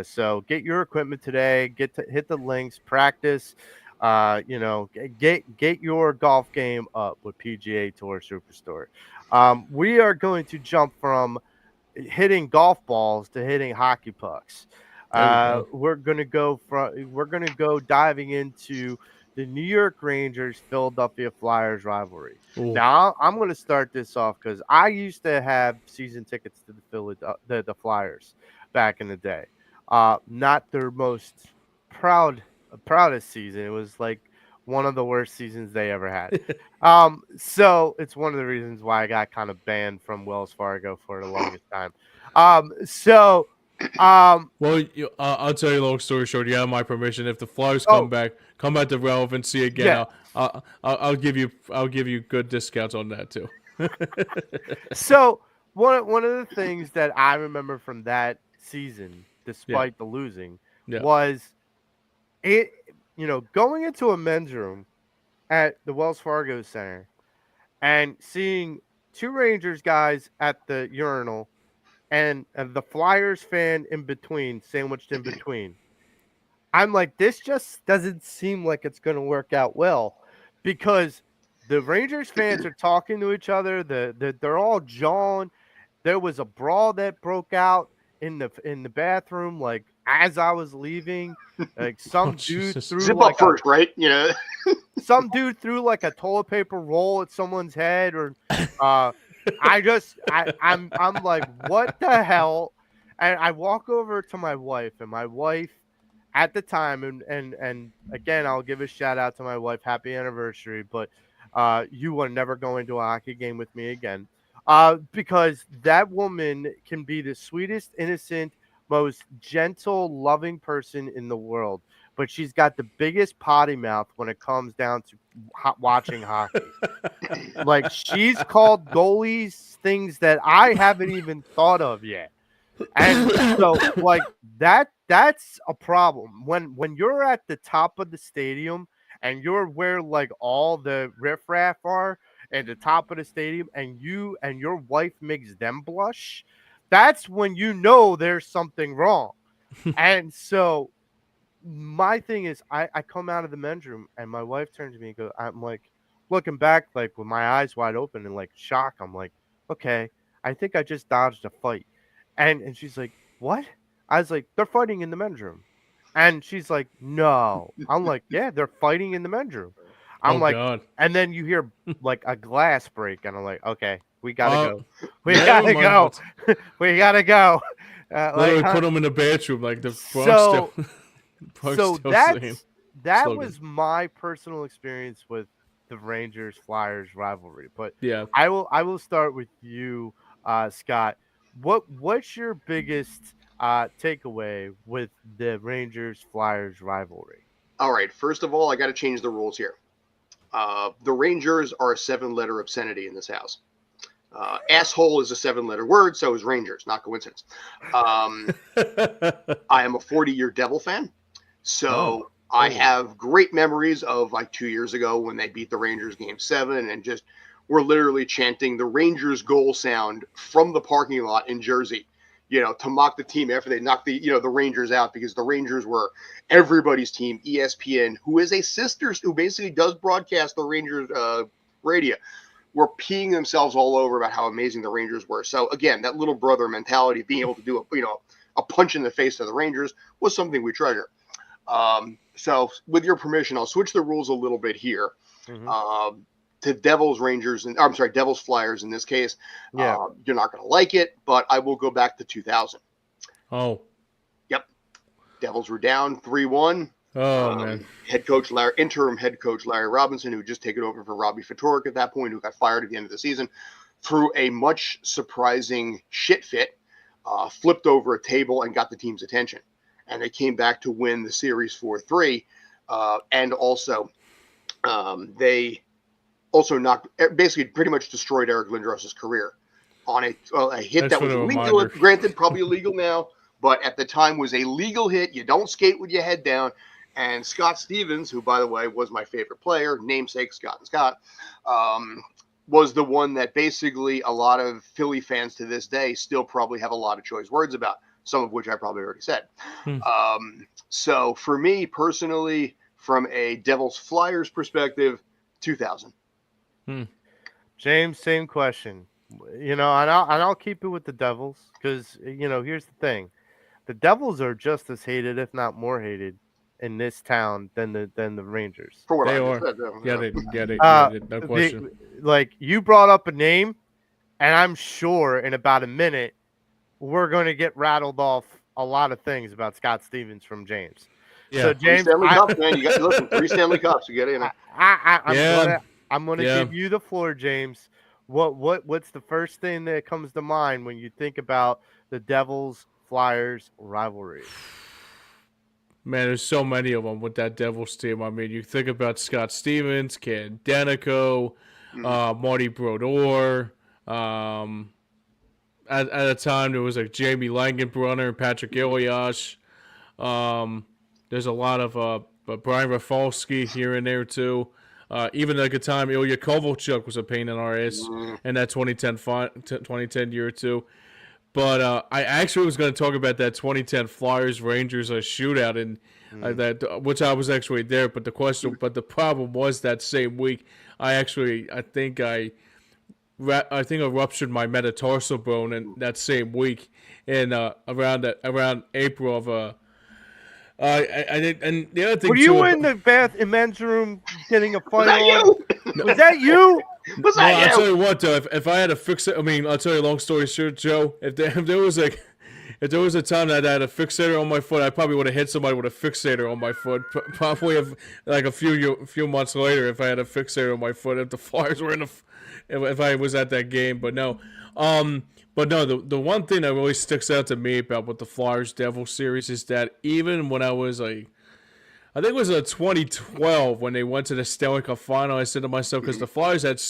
So get your equipment today. Hit the links. Practice. Get your golf game up with PGA Tour Superstore. We are going to jump from hitting golf balls to hitting hockey pucks. There we go. We're gonna go diving into the New York Rangers Philadelphia Flyers rivalry. Ooh. Now I'm gonna start this off because I used to have season tickets to the Flyers back in the day. not their most proudest season. It was like one of the worst seasons they ever had. So it's one of the reasons why I got kind of banned from Wells Fargo for the longest time. Well, I'll tell you a long story short. You have my permission. If the Flyers Oh, come back to relevancy again, yeah. I'll give you good discounts on that too. So one of the things that I remember from that season, despite the losing, Yeah. was it. Going into a men's room at the Wells Fargo Center and seeing two Rangers guys at the urinal and the Flyers fan in between, sandwiched in between. I'm like, this just doesn't seem like it's going to work out well, because the Rangers fans are talking to each other. They're all jawing. There was a brawl that broke out in the bathroom, like as I was leaving. Like some dude Jesus. threw Zip like up first, right? You know. some dude threw like a toilet paper roll at someone's head, or I'm like, what the hell? And I walk over to my wife, and my wife at the time, and again, I'll give a shout out to my wife, happy anniversary, but you are never going to a hockey game with me again. Because that woman can be the sweetest, innocent, most gentle, loving person in the world, but she's got the biggest potty mouth when it comes down to watching hockey. Like, she's called goalies things that I haven't even thought of yet. And so, like, that's a problem. When you're at the top of the stadium and you're where like all the riffraff are at the top of the stadium, and you and your wife makes them blush, that's when you know there's something wrong. And so my thing is, I come out of the men's room and my wife turns to me and goes, I'm like looking back, like with my eyes wide open and like shock. I'm like, okay, I think I just dodged a fight. And she's like, what? I was like, they're fighting in the men's room. And she's like, no. I'm like, yeah, they're fighting in the men's room. I'm Oh like, God. and then you hear like a glass break, and I'm like, okay, we gotta go. We never gotta mind, go. but- We gotta go. Literally Like, put them in the bathroom, like the So- Bronx so still saying. that slogan. was my personal experience with the Rangers Flyers rivalry. But Yeah. I will start with you, Scott. What's your biggest takeaway with the Rangers Flyers rivalry? All right. First of all, I got to change the rules here. The Rangers are a 7-letter obscenity in this house. Asshole is a 7-letter word, so is Rangers. Not coincidence. I am a 40-year Devil fan, so I have great memories of like 2 years ago when they beat the Rangers Game 7, and just we're literally chanting the Rangers goal sound from the parking lot in Jersey, to mock the team after they knocked the Rangers out, because the Rangers were everybody's team. ESPN, who is a sister, who basically does broadcast the Rangers radio, were peeing themselves all over about how amazing the Rangers were. So again, that little brother mentality, being able to do a punch in the face to the Rangers, was something we treasure. So with your permission, I'll switch the rules a little bit here. Mm-hmm. To Devils Rangers, and I'm sorry, Devils Flyers in this case. Yeah. You're not going to like it, but I will go back to 2000. Oh. Yep. Devils were down 3-1. Oh man. Interim head coach Larry Robinson, who had just taken over for Robbie Ftorek at that point, who got fired at the end of the season, threw a much surprising shit fit, flipped over a table and got the team's attention. And they came back to win the series 4-3. And also, they also basically pretty much destroyed Eric Lindros's career on a hit that was illegal. Granted, probably illegal now, but at the time was a legal hit. You don't skate with your head down. And Scott Stevens, who, by the way, was my favorite player, namesake Scott and Scott, was the one that basically a lot of Philly fans to this day still probably have a lot of choice words about, some of which I probably already said. So for me personally, from a Devils Flyers perspective, 2000. James, same question. And I'll keep it with the Devils, because here's the thing: the Devils are just as hated, if not more hated, in this town than the Rangers. For what They I are. said, No question. Like, you brought up a name, and I'm sure in about a minute we're going to get rattled off a lot of things about Scott Stevens from James. Yeah. So Three James, Stanley Cups, man. You got listen. 3 Stanley Cups. You get it. I'm gonna Yeah. give you the floor, James. What's the first thing that comes to mind when you think about the Devils Flyers rivalry? Man, there's so many of them with that Devils team. I mean, you think about Scott Stevens, Ken Danico, Marty Brodeur. At a time, there was like Jamie Langenbrunner and Patrick Elias. There's a lot of Brian Rafalski here and there, too. Even at a time, Ilya Kovalchuk was a pain in our ass in that 2010 year or two. But I actually was going to talk about that 2010 Flyers Rangers shootout, and which I was actually there. But the problem was that same week, I think I ruptured my metatarsal bone in that same week, and around April of I did, and the other thing. Were you in the men's room getting a fight on? You? Was that you? Was that you? I'll tell you what, though. If I had to fix it, I mean, I'll tell you a long story short, Joe. If there was a time that I had a fixator on my foot, I probably would have hit somebody with a fixator on my foot. Probably like a few months later, if I had a fixator on my foot, if the Flyers were if I was at that game. But no, the one thing that really sticks out to me about what the Flyers Devils series is that even when I was like, I think it was 2012 when they went to the Stanley Cup final, I said to myself, because the Flyers had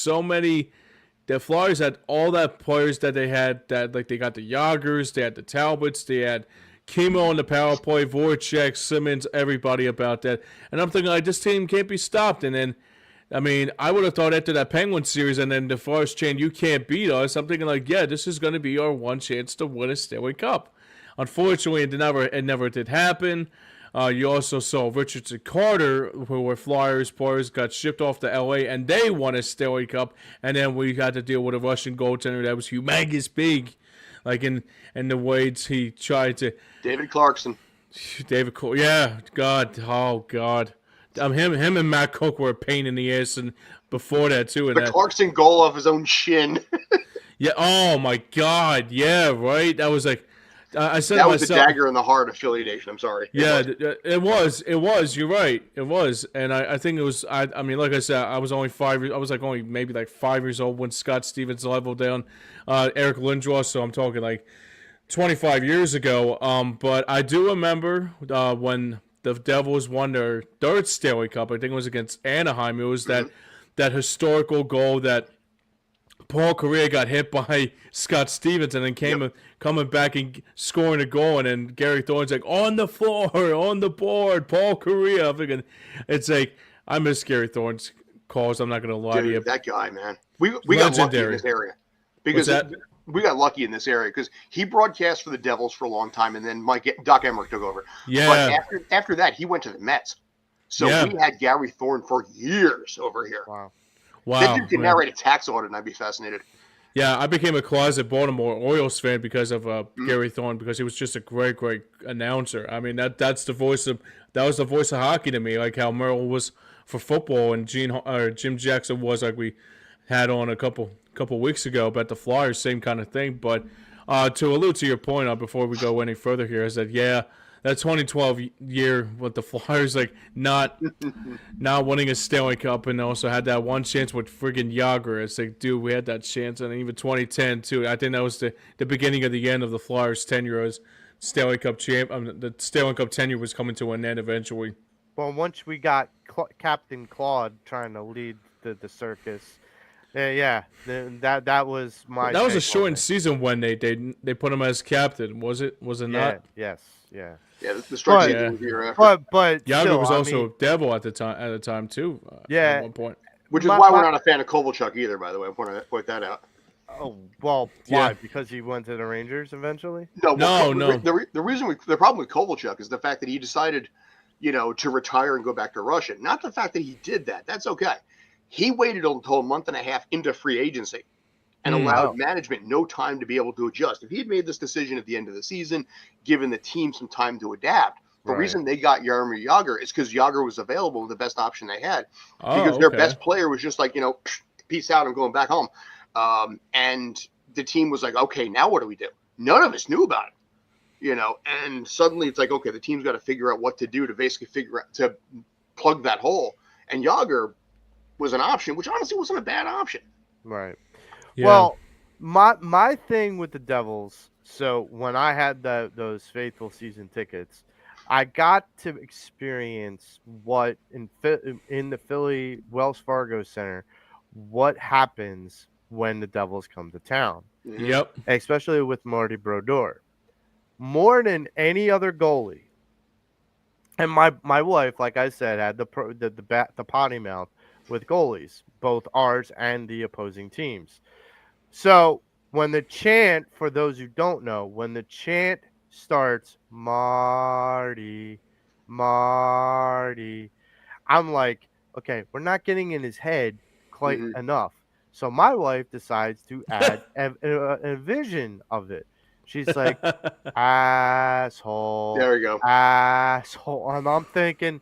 all that players that they had, that like they got the Yagers, they had the Talbots, they had Chemo on the power play, Voracek, Simmons, everybody about that. And I'm thinking, like, this team can't be stopped. And then, I mean, I would have thought after that Penguins series and then the Flyers chain, you can't beat us. I'm thinking, like, yeah, this is going to be our one chance to win a Stanley Cup. Unfortunately, it never did happen. You also saw Richards and Carter, who were Flyers players, got shipped off to L.A., and they won a Stanley Cup. And then we had to deal with a Russian goaltender that was humongous big, like in the ways he tried to. David Clarkson. Yeah, God, oh God. Him and Matt Cook were a pain in the ass, and before that too. And the Clarkson goal off his own shin. Yeah. Oh my God. Yeah. Right. That was like. I said that was a dagger in the heart of Philly Nation. I'm sorry. It was. You're right. It was, and I think it was. I mean, like I said, I was only 5 years. I was like only maybe like 5 years old when Scott Stevens leveled down Eric Lindros. So I'm talking like 25 years ago. But I do remember when the Devils won their third Stanley Cup. I think it was against Anaheim. It was that historical goal that Paul Correa got hit by Scott Stevens and then coming back and scoring a goal, and then Gary Thorne's like, on the floor, on the board, Paul Correa. I'm thinking, it's like, I miss Gary Thorne's calls. I'm not going to lie to you. That guy, man. We got lucky in this area. Because we got lucky in this area because he broadcast for the Devils for a long time, and then Doc Emmerich took over. Yeah. But after that, he went to the Mets. So we had Gary Thorne for years over here. Wow. That dude can narrate a tax audit, and I'd be fascinated. Yeah, I became a closet Baltimore Orioles fan because of Gary Thorne, because he was just a great announcer. I mean, that was the voice of hockey to me, like how Merle was for football and Jim Jackson was, like we had on a couple weeks ago about the Flyers, same kind of thing. But to allude to your point, before we go any further here, is that that 2012 year with the Flyers, like not winning a Stanley Cup, and also had that one chance with friggin' Yager. It's like, dude, we had that chance, and even 2010 too. I think that was the beginning of the end of the Flyers' tenure as Stanley Cup champ. The Stanley Cup tenure was coming to an end eventually. Well, once we got Captain Claude trying to lead the circus. That was my. That was a shortened season when they put him as captain. Was it? Was it not? Yes. Yeah. Yeah, the strike season was year after. But Yager was also a Devil at the time too. At one point. Which is why we're not a fan of Kovalchuk either. By the way, I want to point that out. Oh well, why? Because he went to the Rangers eventually. No. The problem with Kovalchuk is the fact that he decided, to retire and go back to Russia. Not the fact that he did that. That's okay. He waited until a month and a half into free agency and allowed management no time to be able to adjust. If he had made this decision at the end of the season, given the team some time to adapt, the reason they got Jaromir Jagr is because Jagr was available, the best option they had, because their best player was just like, peace out, I'm going back home. And the team was like, okay, now what do we do? None of us knew about it. and suddenly it's like, okay, the team's got to figure out what to do to basically to plug that hole. And Yager was an option, which honestly wasn't a bad option. Right. Yeah. Well, my thing with the Devils. So when I had those faithful season tickets, I got to experience what in the Philly Wells Fargo Center, what happens when the Devils come to town, Yep. especially with Marty Brodeur. More than any other goalie, and my wife, like I said, had the potty mouth with goalies, both ours and the opposing teams. So when the chant, for those who don't know, when the chant starts, Marty, Marty, I'm like, okay, we're not getting in his head quite Mhm. enough. So my wife decides to add a vision of it. She's like, asshole, There we go. asshole. And I'm thinking,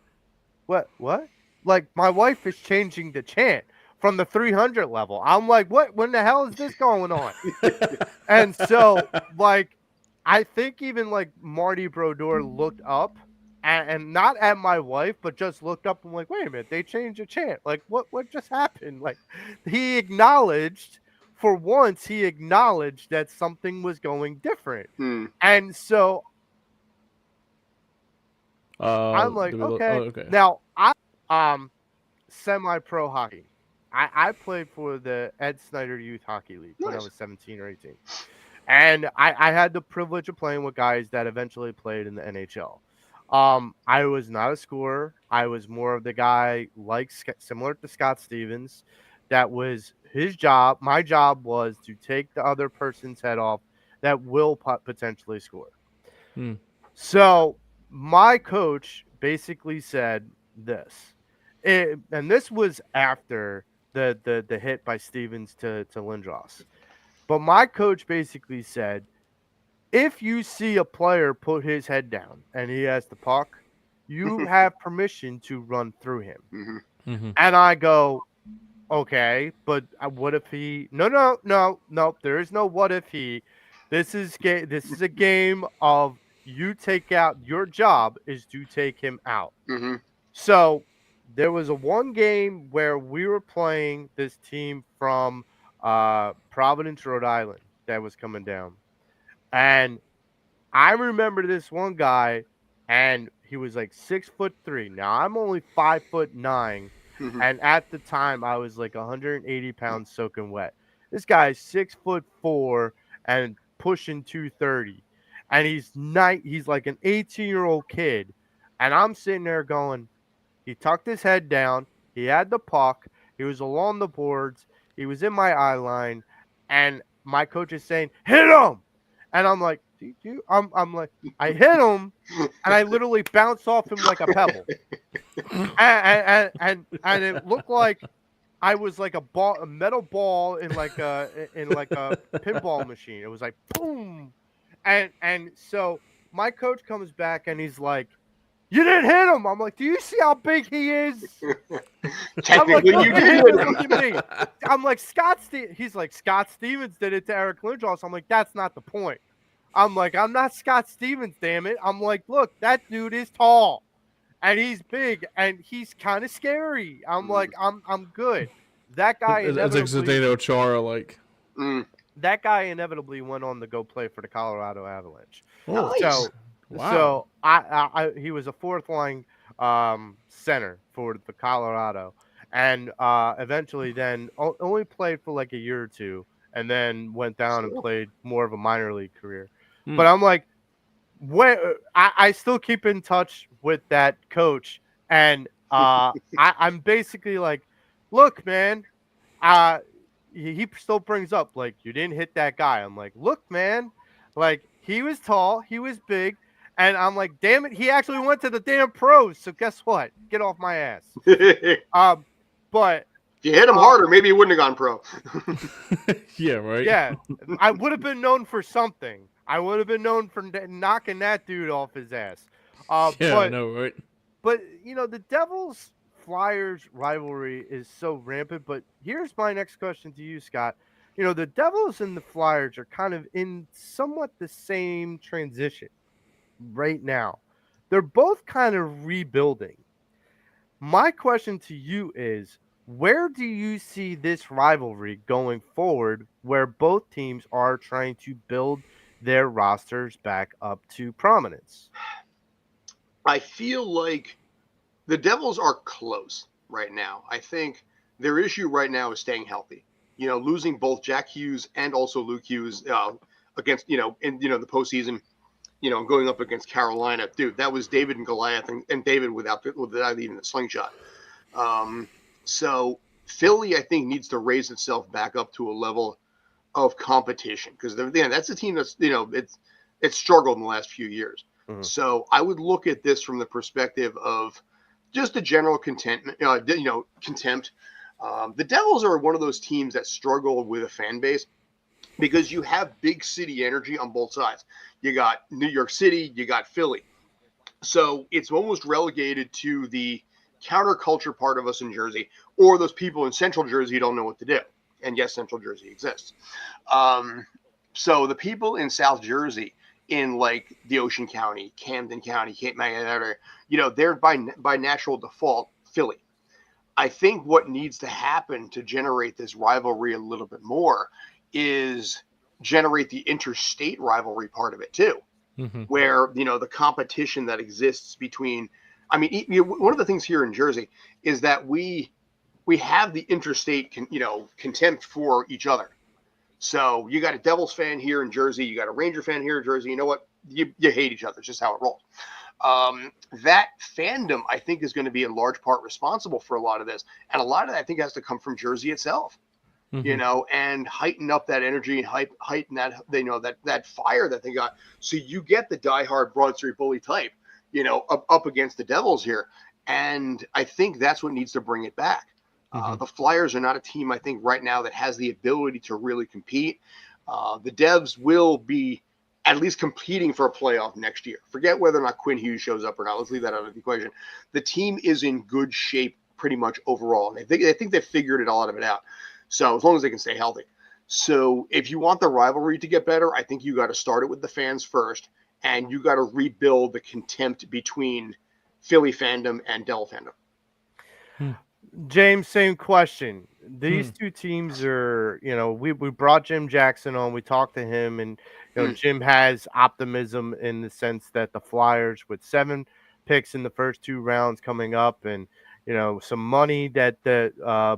what? Like, my wife is changing the chant from the 300 level. I'm like, what? When the hell is this going on? And so, like, I think even like Marty Brodeur looked up and not at my wife, but just looked up and like, wait a minute, they changed the chant. Like, what just happened? Like, he acknowledged, for once, he acknowledged that something was going different. Hmm. And so I'm like, do we okay. okay. Now I semi-pro hockey. I played for the Ed Snyder Youth Hockey League when I Nice. was 17 or 18. And I had the privilege of playing with guys that eventually played in the NHL. I was not a scorer. I was more of the guy similar to Scott Stevens. That was his job. My job was to take the other person's head off that will potentially score. Hmm. So my coach basically said this, and this was after the hit by Stevens to Lindros. But my coach basically said, if you see a player put his head down and he has the puck, you have permission to run through him. Mhm. Mm-hmm. And I go, okay, but what if he? No. There is no what if he. This is a game of you take out. Your job is to take him out. Mhm. So there was a one game where we were playing this team from Providence, Rhode Island, that was coming down, and I remember this one guy, and he was like 6'3". Now I'm only 5'9", Mhm. and at the time I was like 180 pounds soaking wet. This guy's 6'4" and pushing 230, and he's like an 18-year-old kid, and I'm sitting there going, he tucked his head down, he had the puck, he was along the boards, he was in my eye line, and my coach is saying, hit him. And I'm like, I'm like, I hit him, and I literally bounced off him like a pebble. And it looked like I was like a metal ball in like a pinball machine. It was like boom. And so my coach comes back and he's like, you didn't hit him. I'm like, do you see how big he is? I'm like, Technically, look you at did him, hit him. look at me. I'm like, he's like, Scott Stevens did it to Eric Lindros. I'm like, that's not the point. I'm like, I'm not Scott Stevens, damn it. I'm like, look, that dude is tall and he's big and he's kind of scary. I'm like, I'm good. That guy It's like inevitably Zdeno Chara, like. Mm. went on to go play for the Colorado Avalanche. Oh, Nice. So wow. so he was a fourth line center for the Colorado, and eventually then only played for like a year or two, and then went down and Still. played more of a minor league career. Hmm. But I'm like, I still keep in touch with that coach, and I'm basically like, look, man, he still brings up like, you didn't hit that guy. I'm like, look, man, like he was tall, he was big, and I'm like, damn it, he actually went to the damn pros. So guess what? Get off my ass. If But you hit him harder, maybe he wouldn't have gone pro. Yeah, right. yeah, I would have been known for something. I would have been known for knocking that dude off his ass. Yeah, I know, right? But the Devils Flyers rivalry is so rampant. But here's my next question to you, Scott. The Devils and the Flyers are kind of in somewhat the same transition. right now. They're both kind of rebuilding. My question to you is, where do you see this rivalry going forward where both teams are trying to build their rosters back up to prominence? I feel like the Devils are close right now. I think their issue right now is staying healthy. Losing both Jack Hughes and also Luke Hughes against in the postseason. Going up against Carolina, dude, that was David and Goliath, and David without even a slingshot. So Philly, I think, needs to raise itself back up to a level of competition because that's a team that's it's struggled in the last few years. Mm-hmm. So I would look at this from the perspective of just a general contempt. The Devils are one of those teams that struggle with a fan base because you have big city energy on both sides. You got New York City, you got Philly. So it's almost relegated to the counterculture part of us in Jersey, or those people in Central Jersey who don't know what to do. And yes, Central Jersey exists. So the people in South Jersey, in like the Ocean County, Camden County, Cape May, they're by natural default Philly. I think what needs to happen to generate this rivalry a little bit more is generate the interstate rivalry part of it too, where the competition that exists between. I mean, one of the things here in Jersey is that we have the interstate contempt for each other. So you got a Devils fan here in Jersey, you got a Ranger fan here in Jersey. You know what? You hate each other. It's just how it rolls. That fandom, I think, is going to be in large part responsible for a lot of this, and a lot of that, I think, has to come from Jersey itself. And heighten up that energy and heighten that that fire that they got. So you get the diehard Broad Street bully type, up against the Devils here, and I think that's what needs to bring it back. The Flyers are not a team, I think, right now that has the ability to really compete. The Devs will be at least competing for a playoff next year. Forget whether or not Quinn Hughes shows up or not. Let's leave that out of the equation. The team is in good shape pretty much overall, and they think they've figured a lot of it out. So as long as they can stay healthy. So if you want the rivalry to get better, I think you got to start it with the fans first, and you got to rebuild the contempt between Philly fandom and Devil fandom. James, same question. These two teams are, we brought Jim Jackson on. We talked to him, and Jim has optimism in the sense that the Flyers, with 7 picks in the first 2 rounds coming up, and some money that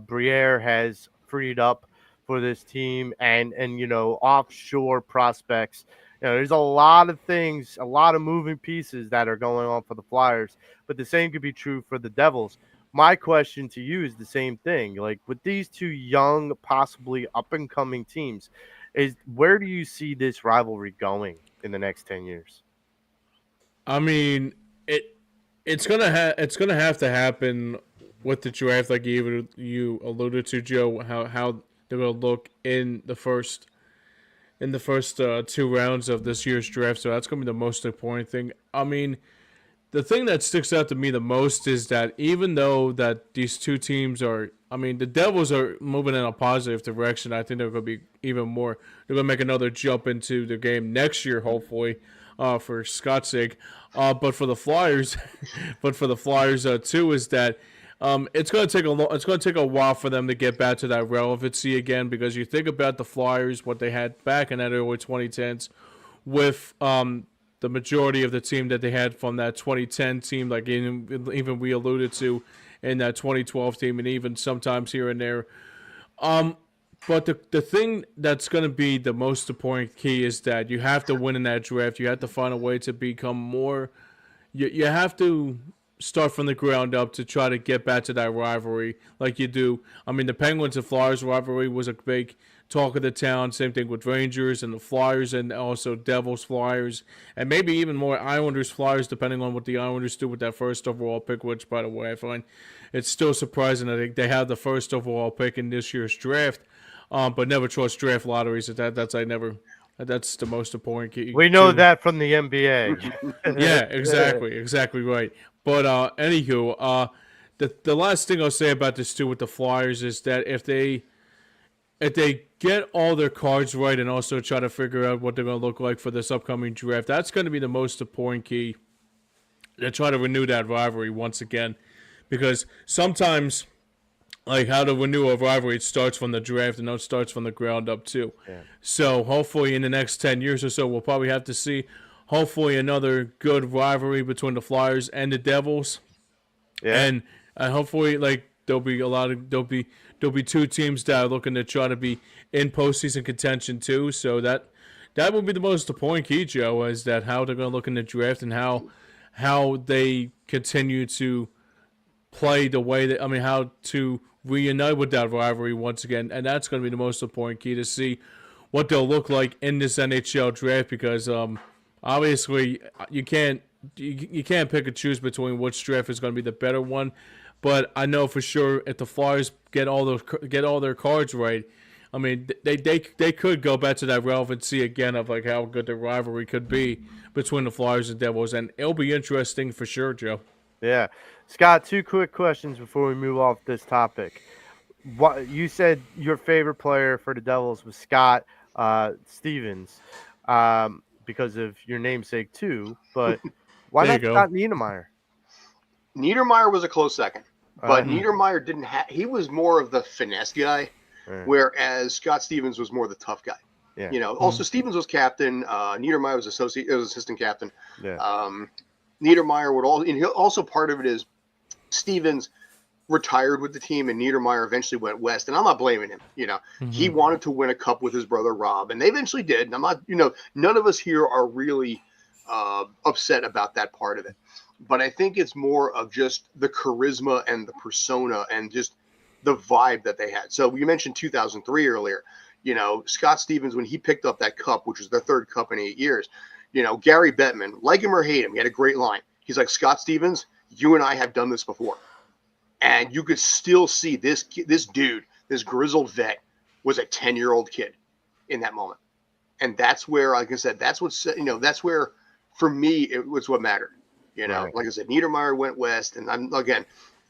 Briere has freed up for this team, and offshore prospects. There's a lot of things, a lot of moving pieces that are going on for the Flyers, but the same could be true for the Devils. My question to you is the same thing. Like, with these 2 young, possibly up-and-coming teams, where do you see this rivalry going in the next 10 years? I mean, it's gonna have to happen with the draft, like you alluded to, Joe. How they're gonna look in the first 2 rounds of this year's draft. So that's gonna be the most important thing. I mean, the thing that sticks out to me the most is that even though that these 2 teams are, I mean, the Devils are moving in a positive direction. I think they're going to be even more. They're going to make another jump into the game next year, hopefully, for Scott's sake. But for the Flyers, too, is that it's going to take a while for them to get back to that relevancy again, because you think about the Flyers, what they had back in that early 2010s, with the majority of the team that they had from that 2010 team, like even we alluded to in that 2012 team, and even sometimes here and there. But the thing that's going to be the most important key is that you have to win in that draft. You have to find a way to become more. You have to start from the ground up to try to get back to that rivalry like you do. I mean, the Penguins and Flyers rivalry was a big talk of the town. Same thing with Rangers and the Flyers, and also Devils Flyers, and maybe even more Islanders Flyers, depending on what the Islanders do with that first overall pick, which, by the way, I find it's still surprising that they have the first overall pick in this year's draft, but never trust draft lotteries. That's the most important key. We know that from the NBA. Yeah, exactly right. But anywho, the last thing I'll say about this too with the Flyers is that if they if they get all their cards right and also try to figure out what they're going to look like for this upcoming draft, that's going to be the most important key to try to renew that rivalry once again. Because sometimes, like how to renew a rivalry, it starts from the draft and it starts from the ground up too. Yeah. So hopefully in the next 10 years or so, we'll probably have to see hopefully another good rivalry between the Flyers and the Devils. Yeah. And hopefully like there'll be two teams that are looking to try to be in postseason contention too. So that will be the most important key, Joe, is that how they're going to look in the draft and how they continue to play the way that, how to reunite with that rivalry once again. And that's going to be the most important key to see what they'll look like in this NHL draft, because obviously you can't pick and choose between which draft is going to be the better one. But I know for sure if the Flyers get all their cards right, they could go back to that relevancy again of like how good the rivalry could be between the Flyers and Devils, and it'll be interesting for sure, Joe. Yeah. Scott, 2 quick questions before we move off this topic. What you said your favorite player for the Devils was Scott Stevens, because of your namesake too, but why not Scott Niedermayer? Niedermayer was a close second, but Niedermayer didn't have. He was more of the finesse guy, whereas Scott Stevens was more the tough guy. Yeah. Also Stevens was captain. Niedermayer was assistant captain. Yeah. Niedermayer also part of it is Stevens retired with the team and Niedermayer eventually went west, and I'm not blaming him. He wanted to win a cup with his brother Rob, and they eventually did. And I'm not, none of us here are really upset about that part of it. But I think it's more of just the charisma and the persona and just the vibe that they had. So you mentioned 2003 earlier. Scott Stevens, when he picked up that cup, which was their 3rd cup in 8 years, Gary Bettman, like him or hate him, he had a great line. He's like, Scott Stevens, you and I have done this before. And you could still see this dude, this grizzled vet, was a 10-year-old kid in that moment. And that's where, like I said, that's where, for me, it was what mattered. Right. Like I said, Niedermayer went west, and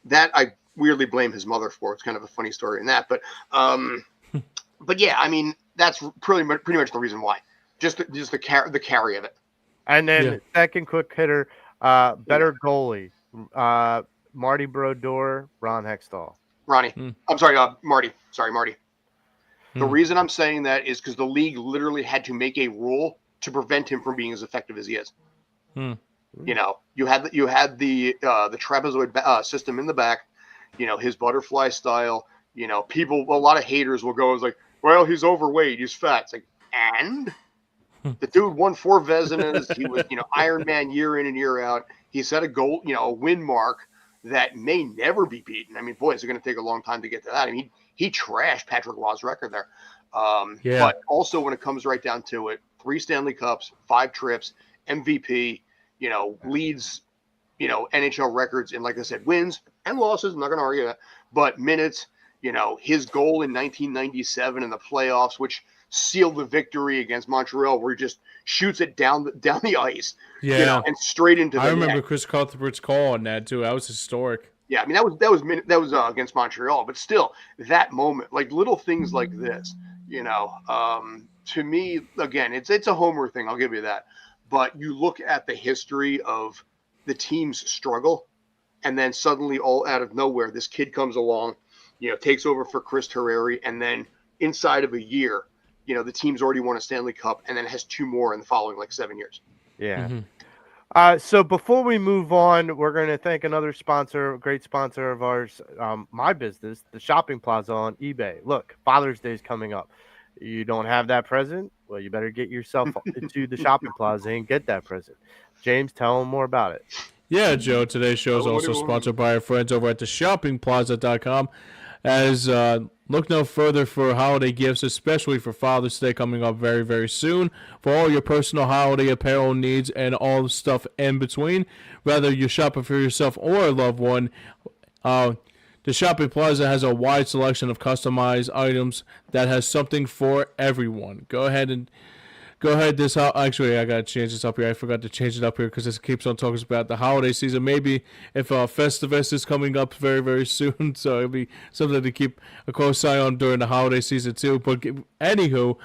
that I weirdly blame his mother for. It's kind of a funny story in that, but yeah, that's pretty much the reason why. Just the carry of it. And then second quick hitter, better goalie, Marty Brodeur, Ron Hextall. Ronnie, I'm sorry, Marty. Sorry, Marty. The reason I'm saying that is because the league literally had to make a rule to prevent him from being as effective as he is. You had the trapezoid system in the back, his butterfly style. A lot of haters will go, like, well, he's overweight, he's fat. It's like, and the dude won 4 Vezinas. He was, Iron Man year in and year out. He set a goal, a win mark that may never be beaten. Boy, it's going to take a long time to get to that. He trashed Patrick Waugh's record there. But also when it comes right down to it, 3 Stanley Cups, 5 trips, MVP, leads, NHL records in, like I said, wins and losses. I'm not going to argue that, but minutes, his goal in 1997 in the playoffs, which sealed the victory against Montreal, where he just shoots it down the ice, and straight into the net. I remember Chris Cuthbert's call on that too. That was historic. Yeah, that was against Montreal, but still, that moment, like little things like this, to me, again, it's a homer thing. I'll give you that. But you look at the history of the team's struggle, and then suddenly, all out of nowhere, this kid comes along, takes over for Chris Terreri, and then inside of a year, the team's already won a Stanley Cup, and then has 2 more in the following 7 years. Yeah. So before we move on, we're going to thank another sponsor, a great sponsor of ours, my business, the Shopping Plaza on eBay. Look, Father's Day is coming up. You don't have that present? Well, you better get yourself into the Shopping Plaza and get that present. James, tell them more about it. Yeah, Joe, today's show is also sponsored by our friends over at theshoppingplaza.com. As look no further for holiday gifts, especially for Father's Day coming up very, very soon. For all your personal holiday apparel needs and all the stuff in between, whether you're shopping for yourself or a loved one, the Shopping Plaza has a wide selection of customized items that has something for everyone. Go ahead and go ahead. Actually, I gotta change this up here. I forgot to change it up here because this keeps on talking about the holiday season. Maybe if Festivus is coming up very very soon, so it'll be something to keep a close eye on during the holiday season too. But anywho,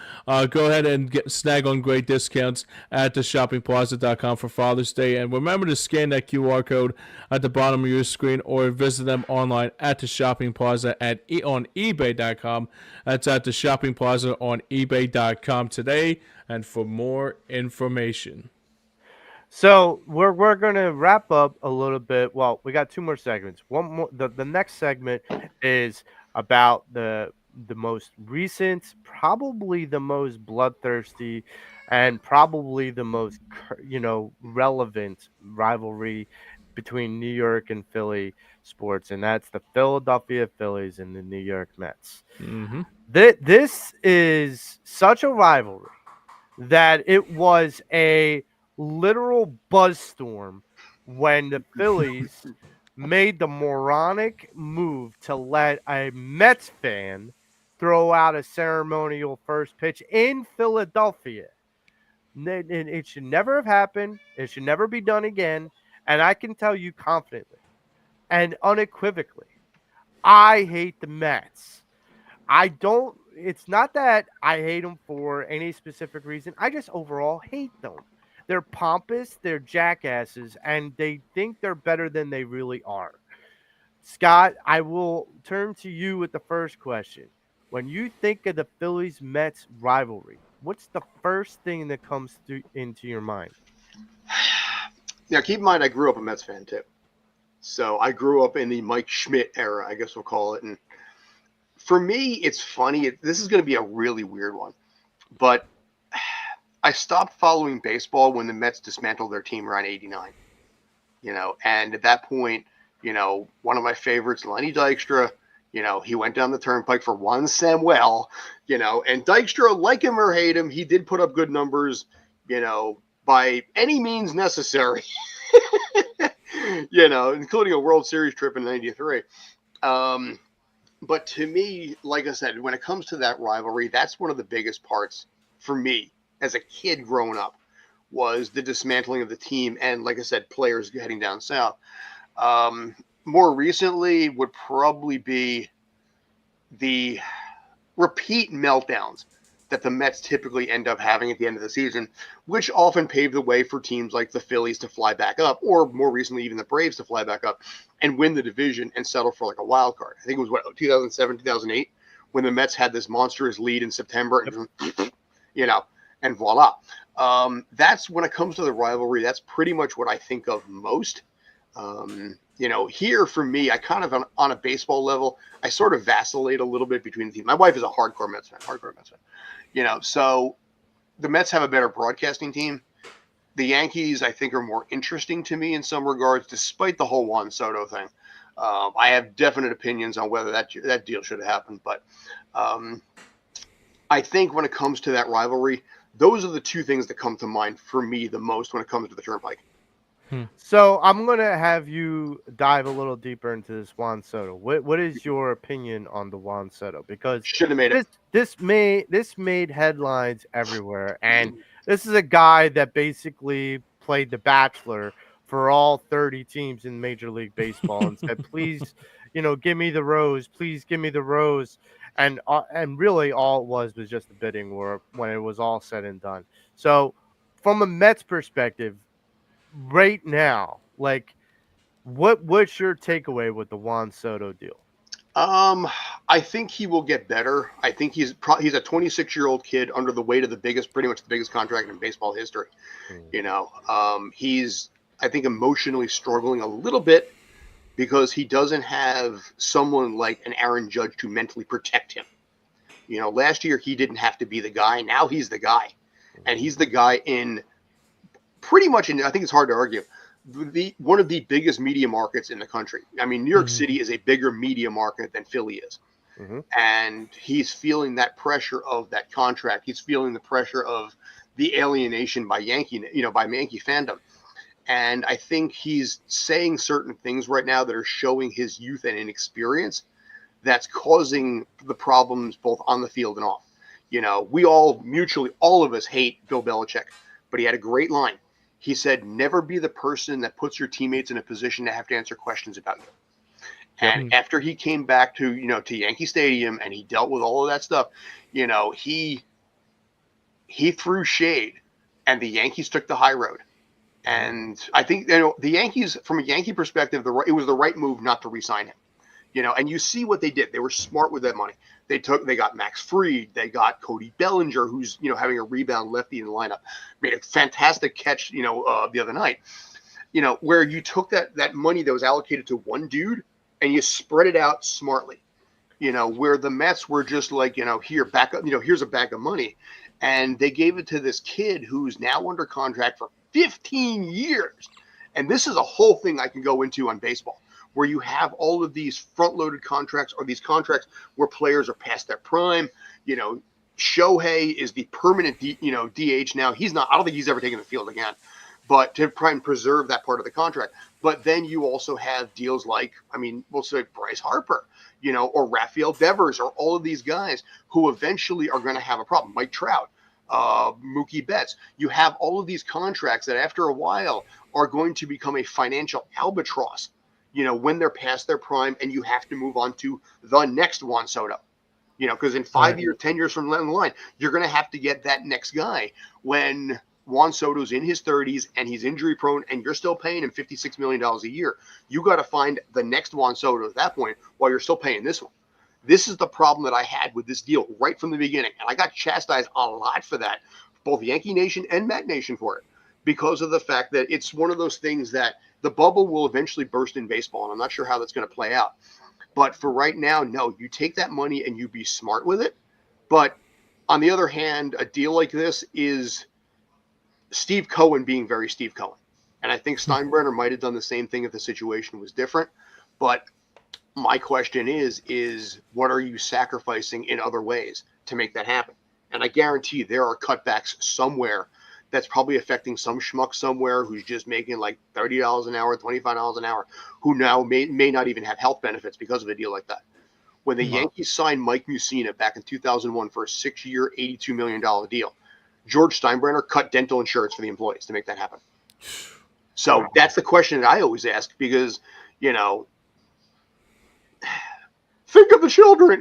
go ahead and snag on great discounts at theshoppingplaza.com for Father's Day, and remember to scan that QR code at the bottom of your screen or visit them online at the Shopping Plaza on eBay.com. That's at the Shopping Plaza on eBay.com today, and for more information. So we're gonna wrap up a little bit. Well, we got two more segments. One more. The next segment is about the most recent, probably the most bloodthirsty, and probably the most relevant rivalry between New York and Philly sports, and that's the Philadelphia Phillies and the New York Mets. Mm-hmm. This is such a rivalry that it was a literal buzzstorm when the Phillies made the moronic move to let a Mets fan throw out a ceremonial first pitch in Philadelphia. It should never have happened. It should never be done again. And I can tell you confidently and unequivocally, I hate the Mets. It's not that I hate them for any specific reason. I just overall hate them. They're pompous, they're jackasses, and they think they're better than they really are. Scott, I will turn to you with the first question. When you think of the Phillies Mets rivalry, what's the first thing that comes into your mind? Now, keep in mind, I grew up a Mets fan too. So I grew up in the Mike Schmidt era, I guess we'll call it. And for me, it's funny. This is going to be a really weird one. But I stopped following baseball when the Mets dismantled their team around 89. And at that point, one of my favorites, Lenny Dykstra, he went down the turnpike for Juan Samuel, and Dykstra, like him or hate him, he did put up good numbers, by any means necessary, including a World Series trip in 93. But to me, like I said, when it comes to that rivalry, that's one of the biggest parts for me as a kid growing up was the dismantling of the team. And like I said, players heading down south. More recently would probably be the repeat meltdowns that the Mets typically end up having at the end of the season, which often paved the way for teams like the Phillies to fly back up, or more recently, even the Braves to fly back up and win the division and settle for like a wild card. I think it was 2007, 2008, when the Mets had this monstrous lead in September, and, and voila. That's when it comes to the rivalry. That's pretty much what I think of most. Here for me, I kind of on a baseball level, I sort of vacillate a little bit between the teams. My wife is a hardcore Mets fan. So the Mets have a better broadcasting team. The Yankees, I think, are more interesting to me in some regards, despite the whole Juan Soto thing. I have definite opinions on whether that deal should have happened, but I think when it comes to that rivalry, those are the two things that come to mind for me the most when it comes to the Turnpike. So I'm going to have you dive a little deeper into this Juan Soto. What is your opinion on the Juan Soto? Because should have made it. This made headlines everywhere, and this is a guy that basically played The Bachelor for all 30 teams in Major League Baseball and said, "Please, give me the rose. Please give me the rose." And really, all it was just a bidding war when it was all said and done. So, from a Mets perspective, right now, like, what's your takeaway with the Juan Soto deal? I think he will get better. I think he's a 26-year-old kid under the weight of pretty much the biggest contract in baseball history. He's, I think, emotionally struggling a little bit because he doesn't have someone like an Aaron Judge to mentally protect him. Last year he didn't have to be the guy. Now he's the guy, and he's the guy in pretty much I think it's hard to argue, one of the biggest media markets in the country. I mean, New York City is a bigger media market than Philly is. And he's feeling that pressure of that contract. He's feeling the pressure of the alienation by Yankee fandom. And I think he's saying certain things right now that are showing his youth and inexperience that's causing the problems both on the field and off. We all mutually, all of us hate Bill Belichick, but he had a great line. He said, "Never be the person that puts your teammates in a position to have to answer questions about you." Yep. And after he came back to Yankee Stadium and he dealt with all of that stuff, he threw shade, and the Yankees took the high road. And I think the Yankees, from a Yankee perspective, it was the right move not to re-sign him. And you see what they did. They were smart with that money. They got Max Fried. They got Cody Bellinger, who's having a rebound lefty in the lineup, made a fantastic catch the other night. Where you took that money that was allocated to one dude and you spread it out smartly. Where the Mets were just like, here, back up, here's a bag of money, and they gave it to this kid who's now under contract for 15 years. And this is a whole thing I can go into on baseball, where you have all of these front-loaded contracts, or these contracts where players are past their prime. Shohei is the permanent DH now. He's not. I don't think he's ever taken the field again, but to try and preserve that part of the contract. But then you also have deals like, we'll say Bryce Harper, or Rafael Devers, or all of these guys who eventually are going to have a problem. Mike Trout, Mookie Betts. You have all of these contracts that after a while are going to become a financial albatross, when they're past their prime, and you have to move on to the next Juan Soto, because in 5 years, 10 years from down the line, you're going to have to get that next guy when Juan Soto's in his 30s and he's injury prone, and you're still paying him $56 million a year. You got to find the next Juan Soto at that point while you're still paying this one. This is the problem that I had with this deal right from the beginning. And I got chastised a lot for that, both Yankee Nation and Met Nation for it, because of the fact that it's one of those things that the bubble will eventually burst in baseball. And I'm not sure how that's going to play out. But for right now, no, you take that money and you be smart with it. But on the other hand, a deal like this is Steve Cohen being very Steve Cohen. And I think Steinbrenner might have done the same thing if the situation was different. But my question is what are you sacrificing in other ways to make that happen? And I guarantee there are cutbacks somewhere that's probably affecting some schmuck somewhere who's just making like $30 an hour, $25 an hour, who now may not even have health benefits because of a deal like that. When the Yankees signed Mike Mussina back in 2001 for a 6-year, $82 million deal, George Steinbrenner cut dental insurance for the employees to make that happen. So that's the question that I always ask, because, think of the children,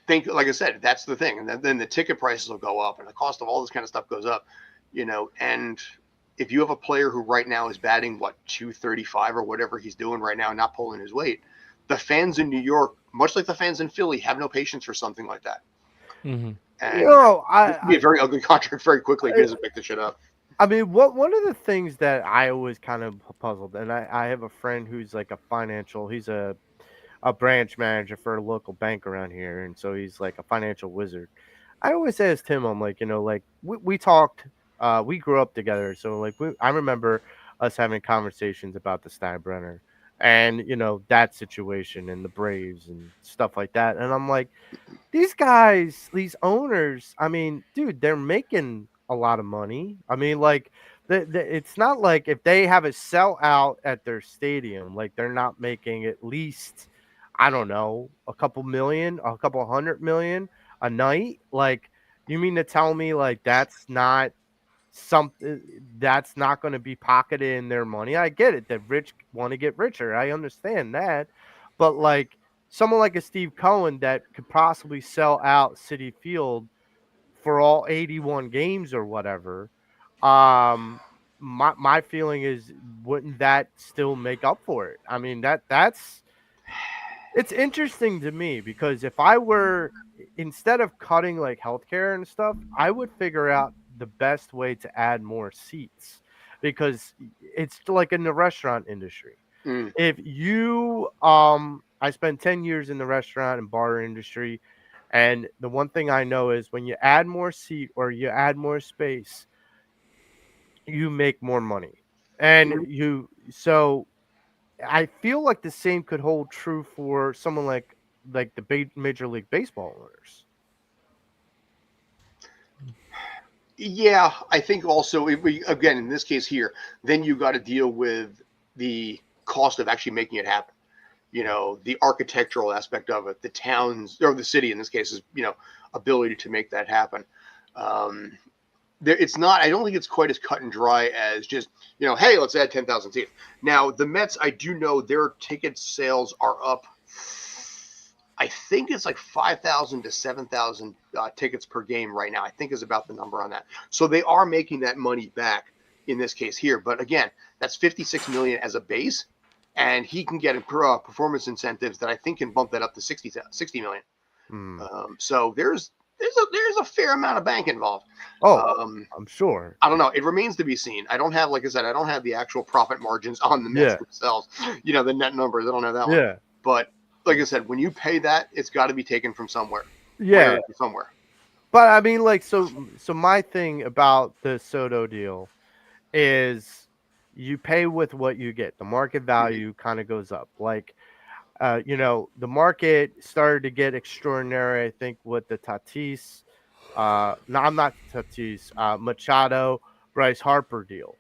think, like I said, that's the thing. And then the ticket prices will go up and the cost of all this kind of stuff goes up, and if you have a player who right now is batting, 235 or whatever he's doing right now and not pulling his weight, the fans in New York, much like the fans in Philly, have no patience for something like that. Mm-hmm. And it be a very ugly contract very quickly if he doesn't pick the shit up. One of the things that I always kind of puzzled, and I have a friend who's like he's a branch manager for a local bank around here, and so he's like a financial wizard. I always asked him, I'm like, we talked, we grew up together, so I remember us having conversations about the Steinbrenner and that situation and the Braves and stuff like that, and I'm like, these guys, these owners, dude, they're making a lot of money. It's not like if they have a sellout at their stadium, like they're not making at least, I don't know, a couple $100 million a night. Like, you mean to tell me like that's not something that's not going to be pocketed in their money? I get it that rich want to get richer. I understand that. But like someone like a Steve Cohen that could possibly sell out Citi Field for all 81 games or whatever, my feeling is, wouldn't that still make up for it? That's it's interesting to me, because if I were, instead of cutting like healthcare and stuff, I would figure out the best way to add more seats, because it's like in the restaurant industry. If you I spent 10 years in the restaurant and bar industry, and the one thing I know is when you add more seat or you add more space, you make more money. And so I feel like the same could hold true for someone like the Major League Baseball owners. Yeah, I think also, again, in this case here, then you got to deal with the cost of actually making it happen. The architectural aspect of it, the towns or the city in this case is, ability to make that happen. It's not. I don't think it's quite as cut and dry as just, hey, let's add 10,000 seats. Now the Mets, I do know their ticket sales are up. I think it's like 5,000 to 7,000 tickets per game right now. I think is about the number on that. So they are making that money back in this case here. But again, that's 56 million as a base, and he can get performance incentives that I think can bump that up to 60 million. So there's a fair amount of bank involved. I'm sure. I don't know. It remains to be seen. I don't have, like I said, I don't have the actual profit margins on the Mets themselves. The net numbers. I don't have that one. But like I said, when you pay that, it's got to be taken from somewhere. Somewhere. But I mean, like, so my thing about the Soto deal is you pay with what you get. The market value kind of goes up. Like, the market started to get extraordinary, I think, with the Tatis. No, I'm not Tatis. Machado, Bryce Harper deal.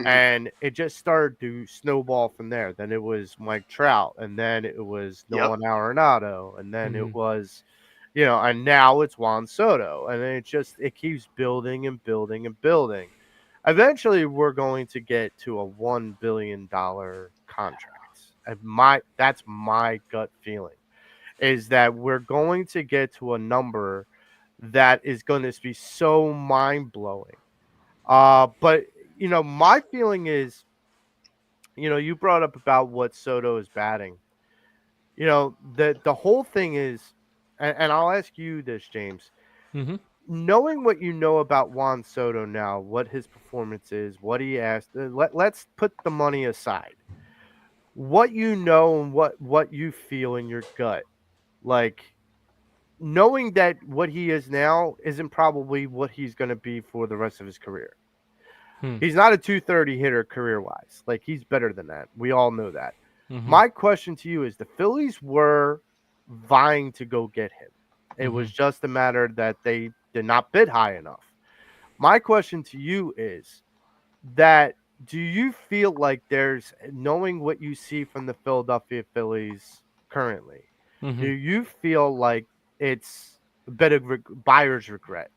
And it just started to snowball from there. Then it was Mike Trout, and then it was Nolan Arenado, and then it was, and now it's Juan Soto, and then it keeps building and building and building. Eventually, we're going to get to a $1 billion contract. And that's my gut feeling, is that we're going to get to a number that is going to be so mind blowing. But my feeling is, you brought up about what Soto is batting. The whole thing is, and I'll ask you this, James. Knowing what you know about Juan Soto now, what his performance is, what he asked, let's put the money aside. What you know and what you feel in your gut, like knowing that what he is now isn't probably what he's going to be for the rest of his career. He's not a 230 hitter career-wise. Like, he's better than that. We all know that. My question to you is, the Phillies were vying to go get him. It was just a matter that they did not bid high enough. My question to you is that, do you feel like knowing what you see from the Philadelphia Phillies currently, do you feel like it's a bit of buyer's regret?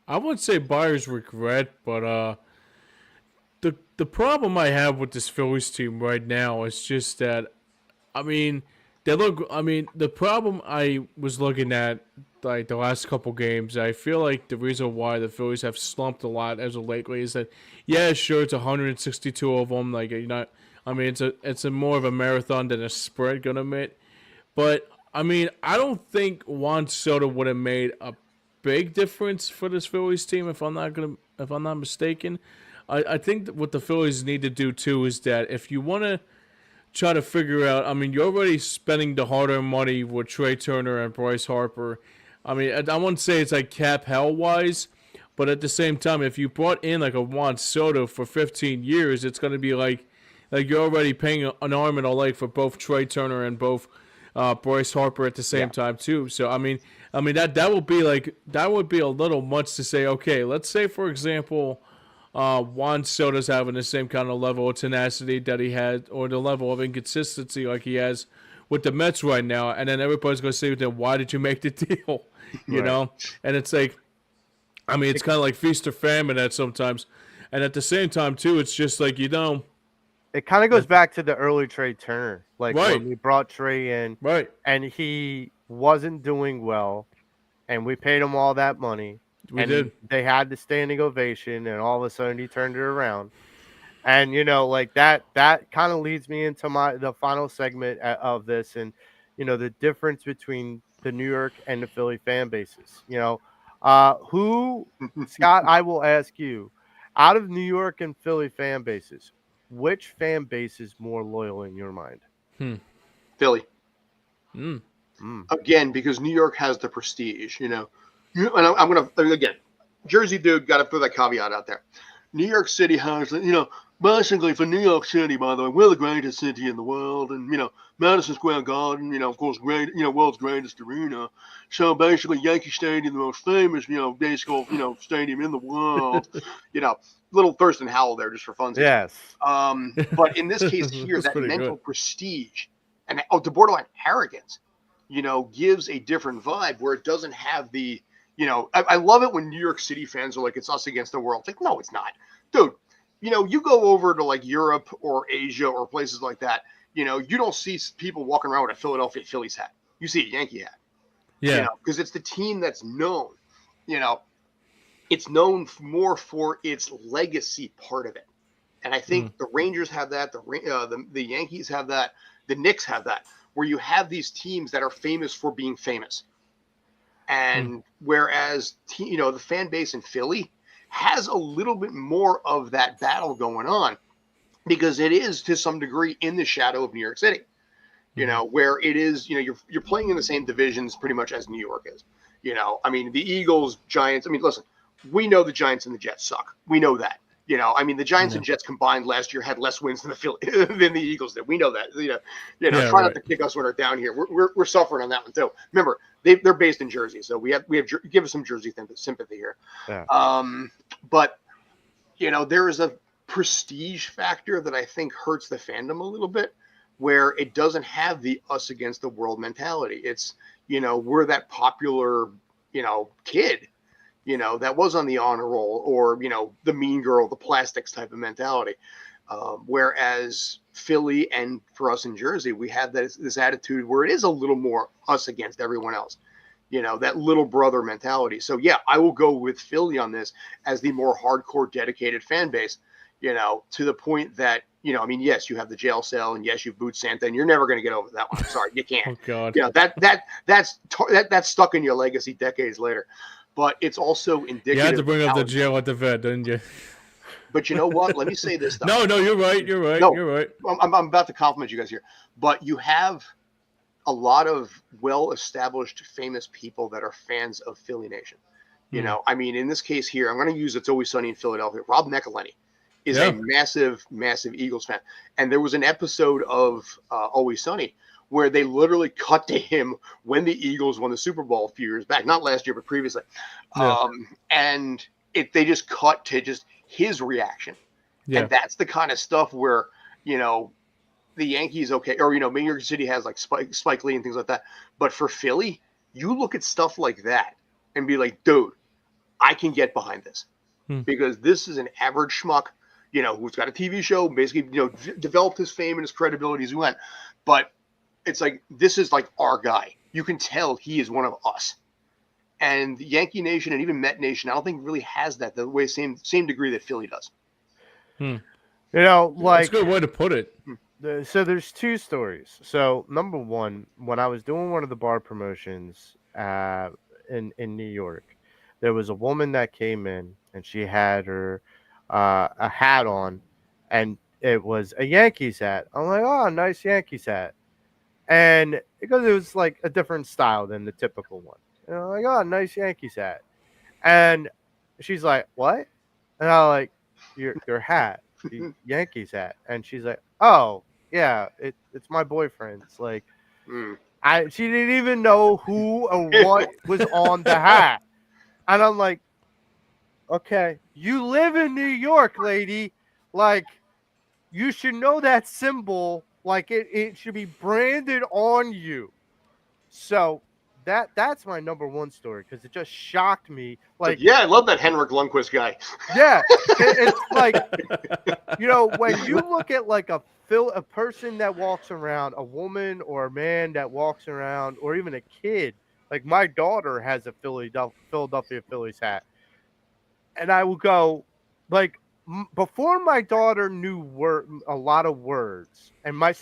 I wouldn't say buyer's regret, but the problem I have with this Phillies team right now is just that, the problem I was looking at, like, the last couple games, I feel like the reason why the Phillies have slumped a lot as of lately is that, sure, it's 162 of them, like, it's a more of a marathon than a sprint, gonna admit, but I don't think Juan Soto would have made a big difference for this Phillies team if I'm not mistaken. I think that what the Phillies need to do too is that if you want to try to figure out, you're already spending the hard-earned money with Trey Turner and Bryce Harper. I wouldn't say it's like cap hell wise, but at the same time, if you brought in like a Juan Soto for 15 years, it's going to be like you're already paying an arm and a leg for both Trey Turner and both Bryce Harper at the same time too. So that would be a little much to say. Okay, let's say for example, Juan Soto's having the same kind of level of tenacity that he had, or the level of inconsistency like he has with the Mets right now, and then everybody's going to say, then why did you make the deal? You know? And it's like, it's kind of like feast or famine at sometimes. And at the same time, too, it's just like, it kind of goes back to the early Trey Turner. Like, when we brought Trey in, and he wasn't doing well, and we paid him all that money. They had the standing ovation, and all of a sudden he turned it around. And, like that kind of leads me into the final segment of this, and, the difference between the New York and the Philly fan bases. Scott, I will ask you, out of New York and Philly fan bases, which fan base is more loyal in your mind? Philly. Again, because New York has the prestige, and I'm going to, again, Jersey dude, got to put that caveat out there. New York City has, basically for New York City, by the way, we're the greatest city in the world. And, Madison Square Garden, of course, world's greatest arena. So basically Yankee Stadium, the most famous, baseball, stadium in the world, little Thurston Howell there just for fun. Yes. But in this case here, that mental prestige and the borderline arrogance gives a different vibe where it doesn't have the, I love it when New York City fans are like, it's us against the world. It's like, no, it's not. Dude, you go over to like Europe or Asia or places like that, you don't see people walking around with a Philadelphia Phillies hat. You see a Yankee hat. Yeah. Because it's the team that's known. It's known more for its legacy part of it. And I think the Rangers have that. The Yankees have that. The Knicks have that, where you have these teams that are famous for being famous. And whereas, the fan base in Philly has a little bit more of that battle going on because it is to some degree in the shadow of New York City, where it is, you're playing in the same divisions pretty much as New York is. I mean, the Eagles, Giants. I mean, listen, we know the Giants and the Jets suck. We know that. I mean, the Giants and Jets combined last year had less wins than the Eagles did. We know that. Try not to kick us when we're down here. We're suffering on that one too. Remember, they're based in Jersey, so we have give us some Jersey sympathy here. Yeah. But there is a prestige factor that I think hurts the fandom a little bit, where it doesn't have the us against the world mentality. It's we're that popular kid. That was on the honor roll, or, the mean girl, the plastics type of mentality. Whereas Philly and for us in Jersey, we have this attitude where it is a little more us against everyone else, that little brother mentality. So, yeah, I will go with Philly on this as the more hardcore dedicated fan base, to the point that, I mean, yes, you have the jail cell, and yes, you boot Santa, and you're never going to get over that one. I'm sorry, you can't. Oh, God. That's stuck in your legacy decades later. But it's also indicative. You had to bring up the jail at the vet, didn't you? But you know what? Let me say this, though. No, you're right. No, you're right. I'm about to compliment you guys here. But you have a lot of well-established, famous people that are fans of Philly Nation. I mean, in this case here, I'm going to use It's Always Sunny in Philadelphia. Rob McElhenney is a massive, massive Eagles fan. And there was an episode of Always Sunny where they literally cut to him when the Eagles won the Super Bowl a few years back, not last year, but previously. Yeah. And they just cut to just his reaction. Yeah. And that's the kind of stuff where, the Yankees, okay, or, New York City has like Spike Lee and things like that. But for Philly, you look at stuff like that and be like, dude, I can get behind this because this is an average schmuck, who's got a TV show, basically, developed his fame and his credibility as he went. But it's like, this is like our guy. You can tell he is one of us. And Yankee Nation and even Met Nation, I don't think really has that the way same degree that Philly does. Like, that's a good way to put it. So there's two stories. So number one, when I was doing one of the bar promotions in New York, there was a woman that came in and she had her a hat on, and it was a Yankees hat. I'm like, oh, nice Yankees hat. And because it was like a different style than the typical one. And I'm like, oh, nice Yankees hat. And she's like, what? And I'm like, your hat, the Yankees hat. And she's like, oh, yeah, it's my boyfriend's. Like, she didn't even know who or what was on the hat. And I'm like, okay, you live in New York, lady. Like, you should know that symbol. Like, it should be branded on you. So that's my number one story because it just shocked me. Like, yeah, I love that Henrik Lundqvist guy. Yeah, it's like, when you look at like a person that walks around, a woman or a man that walks around, or even a kid. Like, my daughter has a Philadelphia Phillies hat, and I will go like, before my daughter knew a lot of words, and my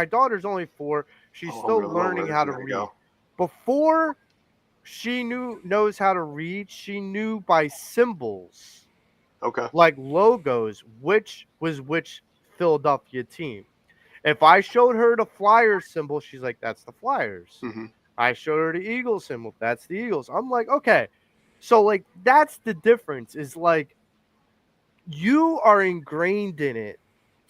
daughter's only 4. She's still learning how to read. Before she knows how to read, she knew by symbols, like logos, which was which Philadelphia team. If I showed her the Flyers symbol, she's like, that's the Flyers. Mm-hmm. I showed her the Eagles symbol, that's the Eagles. I'm like, okay. So, like, that's the difference, is like, you are ingrained in it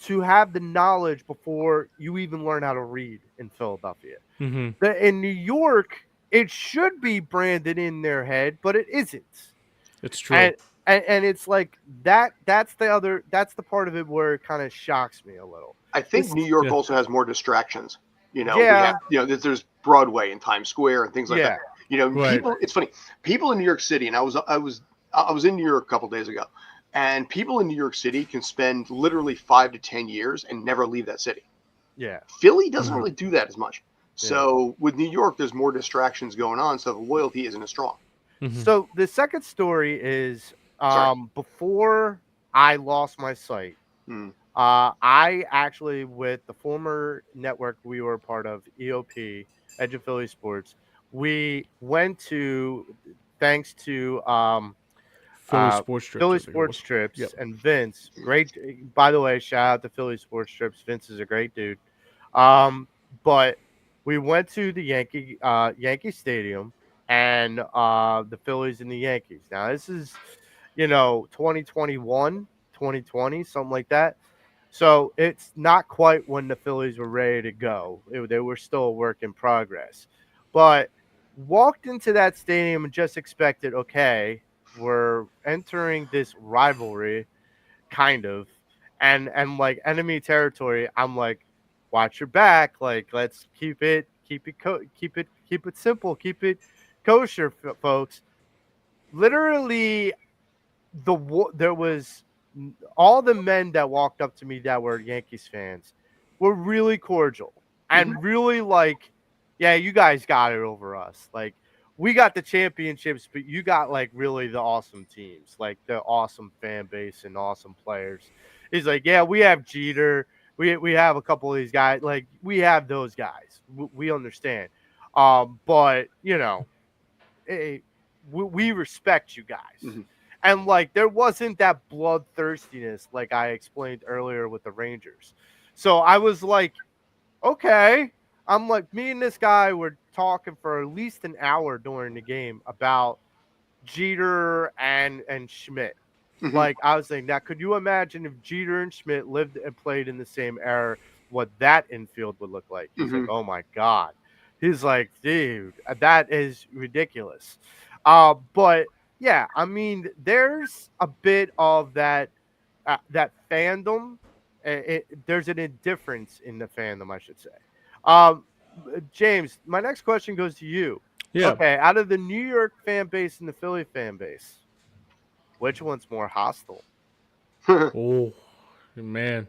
to have the knowledge before you even learn how to read in Philadelphia. Mm-hmm. In New York, it should be branded in their head, but it isn't. It's true. And it's like that's the part of it where it kind of shocks me a little. I think New York also has more distractions. We Yeah. have, there's Broadway and Times Square and things like Yeah. that. Right. People. It's funny. People in New York City, and I was in New York a couple days ago, and people in New York City can spend literally 5 to 10 years and never leave that city. Yeah. Philly doesn't really do that as much. Yeah. So with New York, there's more distractions going on, so the loyalty isn't as strong. So the second story is Sorry. before I lost my sight. Hmm. I actually, with the former network we were a part of, EOP, Edge of Philly Sports, we went to, thanks to Philly Sports Trips. Philly I think it Sports was. Trips Yep. and Vince. Great, by the way, shout out to Philly Sports Trips. Vince is a great dude. But we went to the Yankee Stadium and the Phillies and the Yankees. Now this is 2021, 2020, something like that. So it's not quite when the Phillies were ready to go. They were still a work in progress. But walked into that stadium and just expected, okay, we're entering this rivalry, kind of, and like enemy territory. I'm like, watch your back. Like, let's keep it simple, keep it kosher, folks. Literally, there was all the men that walked up to me that were Yankees fans were really cordial and really like, yeah, you guys got it over us. Like, we got the championships, but you got like really the awesome teams, like the awesome fan base and awesome players. He's like, yeah, we have Jeter. We have a couple of these guys. Like, we have those guys. We understand. But we respect you guys. Mm-hmm. And like, there wasn't that bloodthirstiness like I explained earlier with the Rangers. So I was like, okay. I'm like, me and this guy were talking for at least an hour during the game about Jeter and Schmidt. Mm-hmm. Like, I was saying, now could you imagine if Jeter and Schmidt lived and played in the same era, what that infield would look like? He's like, oh my God. He's like, dude, that is ridiculous. But yeah, I mean, there's a bit of that fandom. There's an indifference in the fandom, I should say. James, my next question goes to you. Yeah. Okay, out of the New York fan base and the Philly fan base, which one's more hostile? Oh, man.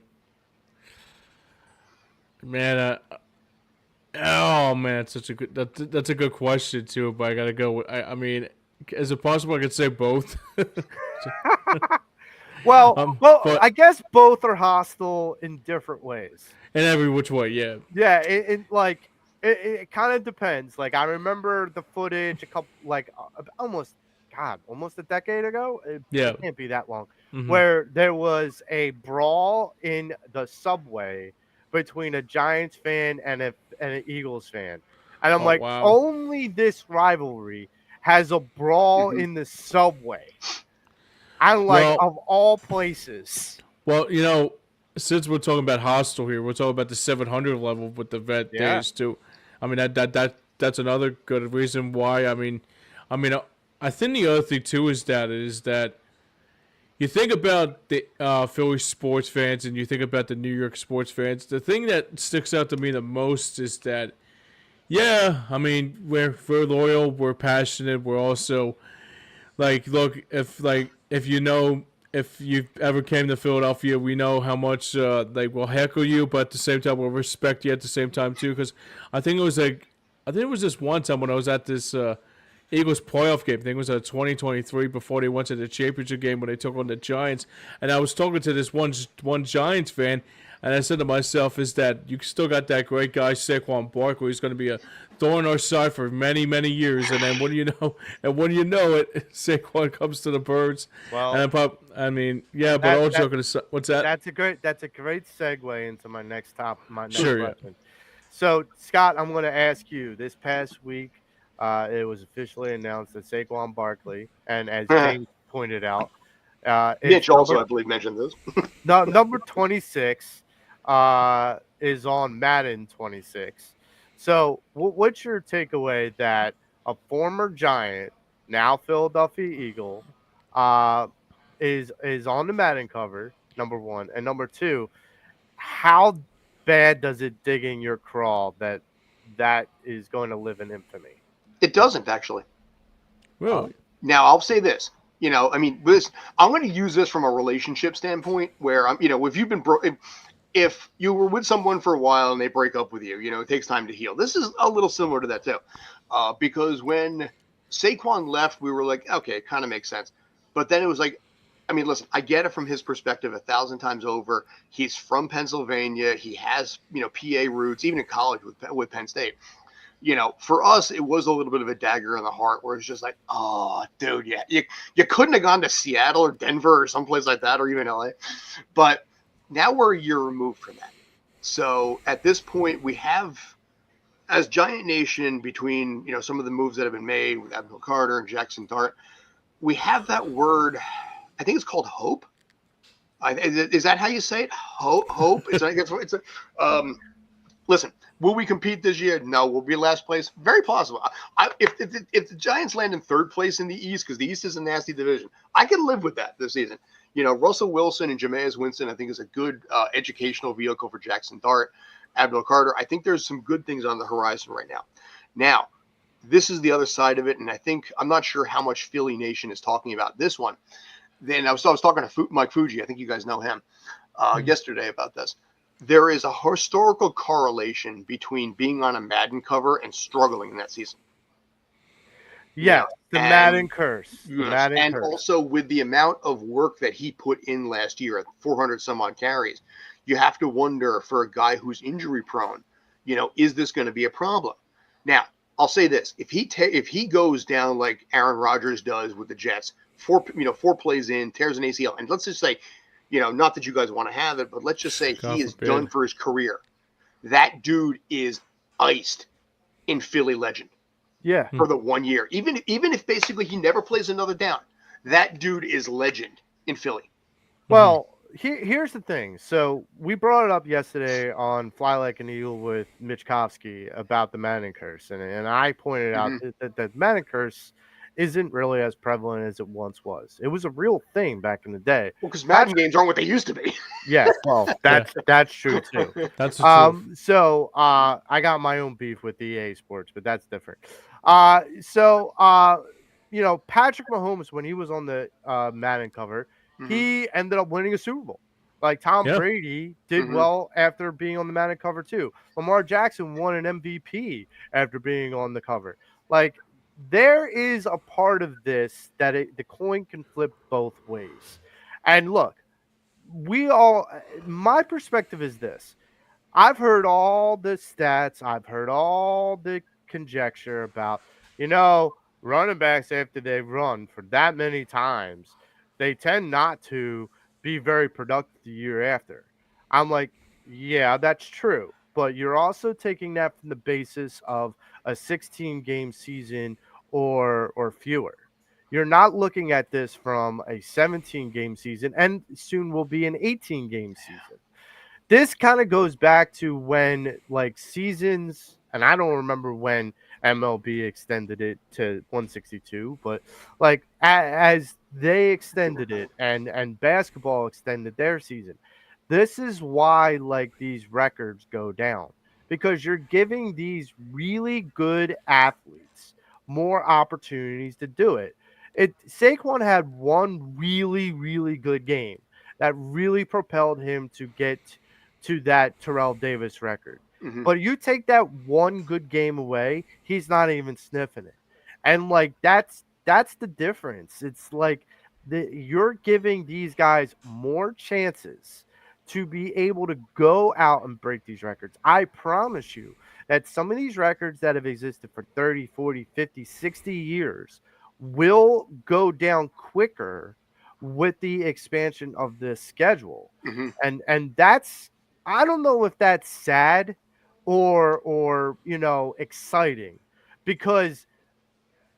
Oh man, it's such a good. That's a good question too. But I gotta go. I mean, is it possible I could say both? Well, but I guess both are hostile in different ways. in every which way, yeah. Yeah, it kind of depends. Like, I remember the footage a couple, like almost a decade ago. Yeah. It can't be that long. Mhm. Where there was a brawl in the subway between a Giants fan and an Eagles fan, and I'm like, wow. only this rivalry has a brawl in the subway. And like, of all places. Well, since we're talking about hostile here, we're talking about the 700 level with the vet days too. I mean, that's another good reason why. I mean, I think the other thing too is that you think about the Philly sports fans and you think about the New York sports fans. The thing that sticks out to me the most is that, yeah, I mean, we're loyal, we're passionate, we're also like, look, if you ever came to Philadelphia, we know how much we'll heckle you, but at the same time we'll respect you at the same time too. Because I think it was this one time when I was at this Eagles playoff game. I think it was 2023 before they went to the championship game when they took on the Giants, and I was talking to this one Giants fan, and I said to myself, is that you still got that great guy Saquon Barkley who's going to be a thorn in our side for many, many years, and then when you know it, Saquon comes to the Birds. Well, and but also going to what's that? That's a great segue into my next Sure, question. So, Scott, I'm going to ask you. This past week, it was officially announced that Saquon Barkley, and as James pointed out, Mitch also, I believe, mentioned this. Number 26 is on Madden 26. So, what's your takeaway that a former Giant, now Philadelphia Eagle, is on the Madden cover? Number one, and number two, how bad does it dig in your craw that is going to live in infamy? It doesn't actually. Really? Now I'll say this. I mean, I'm going to use this from a relationship standpoint where if you've been if you were with someone for a while and they break up with you, it takes time to heal. This is a little similar to that too, because when Saquon left, we were like, okay, it kind of makes sense. But then it was like, I mean, listen, I get it from his perspective 1,000 times over. He's from Pennsylvania. He has, PA roots, even in college with Penn State. For us, it was a little bit of a dagger in the heart where it's just like, oh, dude, yeah, you couldn't have gone to Seattle or Denver or someplace like that or even LA. But now we're a year removed from that. So at this point, we have, as Giant Nation, between, some of the moves that have been made with Abdul Carter and Jackson Dart, we have that word. I think it's called hope. Is that how you say it? Hope. Listen, will we compete this year? No. Will we be last place? Very possible. If the Giants land in third place in the East, because the East is a nasty division, I can live with that this season. Russell Wilson and Jameis Winston, I think, is a good educational vehicle for Jackson Dart. Abdul Carter, I think there's some good things on the horizon right now. Now, this is the other side of it, and I'm not sure how much Philly Nation is talking about this one. Then I was talking to Mike Fuji. I think you guys know him yesterday about this. There is a historical correlation between being on a Madden cover and struggling in that season. Yeah, Madden curse. And also with the amount of work that he put in last year at 400 some odd carries, you have to wonder for a guy who's injury prone, is this going to be a problem? Now, I'll say this: if he goes down like Aaron Rodgers does with the Jets, 4 plays in, tears an ACL, and let's just say, not that you guys want to have it, but let's just say he is done for his career. That dude is iced in Philly legend. Yeah. For the 1 year. Even if basically he never plays another down, that dude is legend in Philly. Well, here's the thing. So we brought it up yesterday on Fly Like an Eagle with Mitch Kofsky about the Madden curse. And I pointed out that the Madden curse isn't really as prevalent as it once was. It was a real thing back in the day. Well, because Madden games aren't what they used to be. Yeah, well, that's true too. That's the truth. So I got my own beef with EA Sports, but that's different. Patrick Mahomes, when he was on the Madden cover, he ended up winning a Super Bowl. Like Tom Brady did well after being on the Madden cover too. Lamar Jackson won an MVP after being on the cover. Like, there is a part of this that the coin can flip both ways. And look, my perspective is this. I've heard all the stats. I've heard all the conjecture about, running backs after they run for that many times, they tend not to be very productive the year after. I'm like, yeah, that's true. But you're also taking that from the basis of a 16-game season or fewer. You're not looking at this from a 17-game season, and soon will be an 18-game season. This kind of goes back to when, like, seasons, and I don't remember when MLB extended it to 162, but like as they extended it and basketball extended their season, this is why like these records go down, because you're giving these really good athletes more opportunities to do it. Saquon had one really, really good game that really propelled him to get to that Terrell Davis record. But you take that one good game away, he's not even sniffing it. And like that's the difference. It's like you're giving these guys more chances to be able to go out and break these records. I promise you that some of these records that have existed for 30, 40, 50, 60 years will go down quicker with the expansion of the schedule. And that's, I don't know if that's sad or exciting, because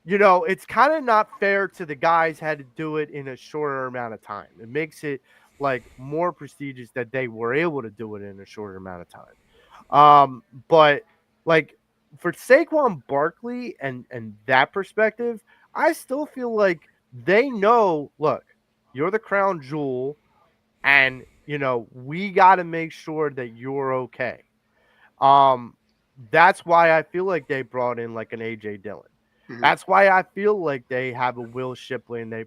it's kind of not fair to the guys had to do it in a shorter amount of time. It makes it like more prestigious that they were able to do it in a shorter amount of time. But like for Saquon Barkley and that perspective, I still feel like they know, look, you're the crown jewel, and we got to make sure that you're okay. Um, that's why I feel like they brought in like an AJ Dillon. Mhm. That's why I feel like they have a Will Shipley and they,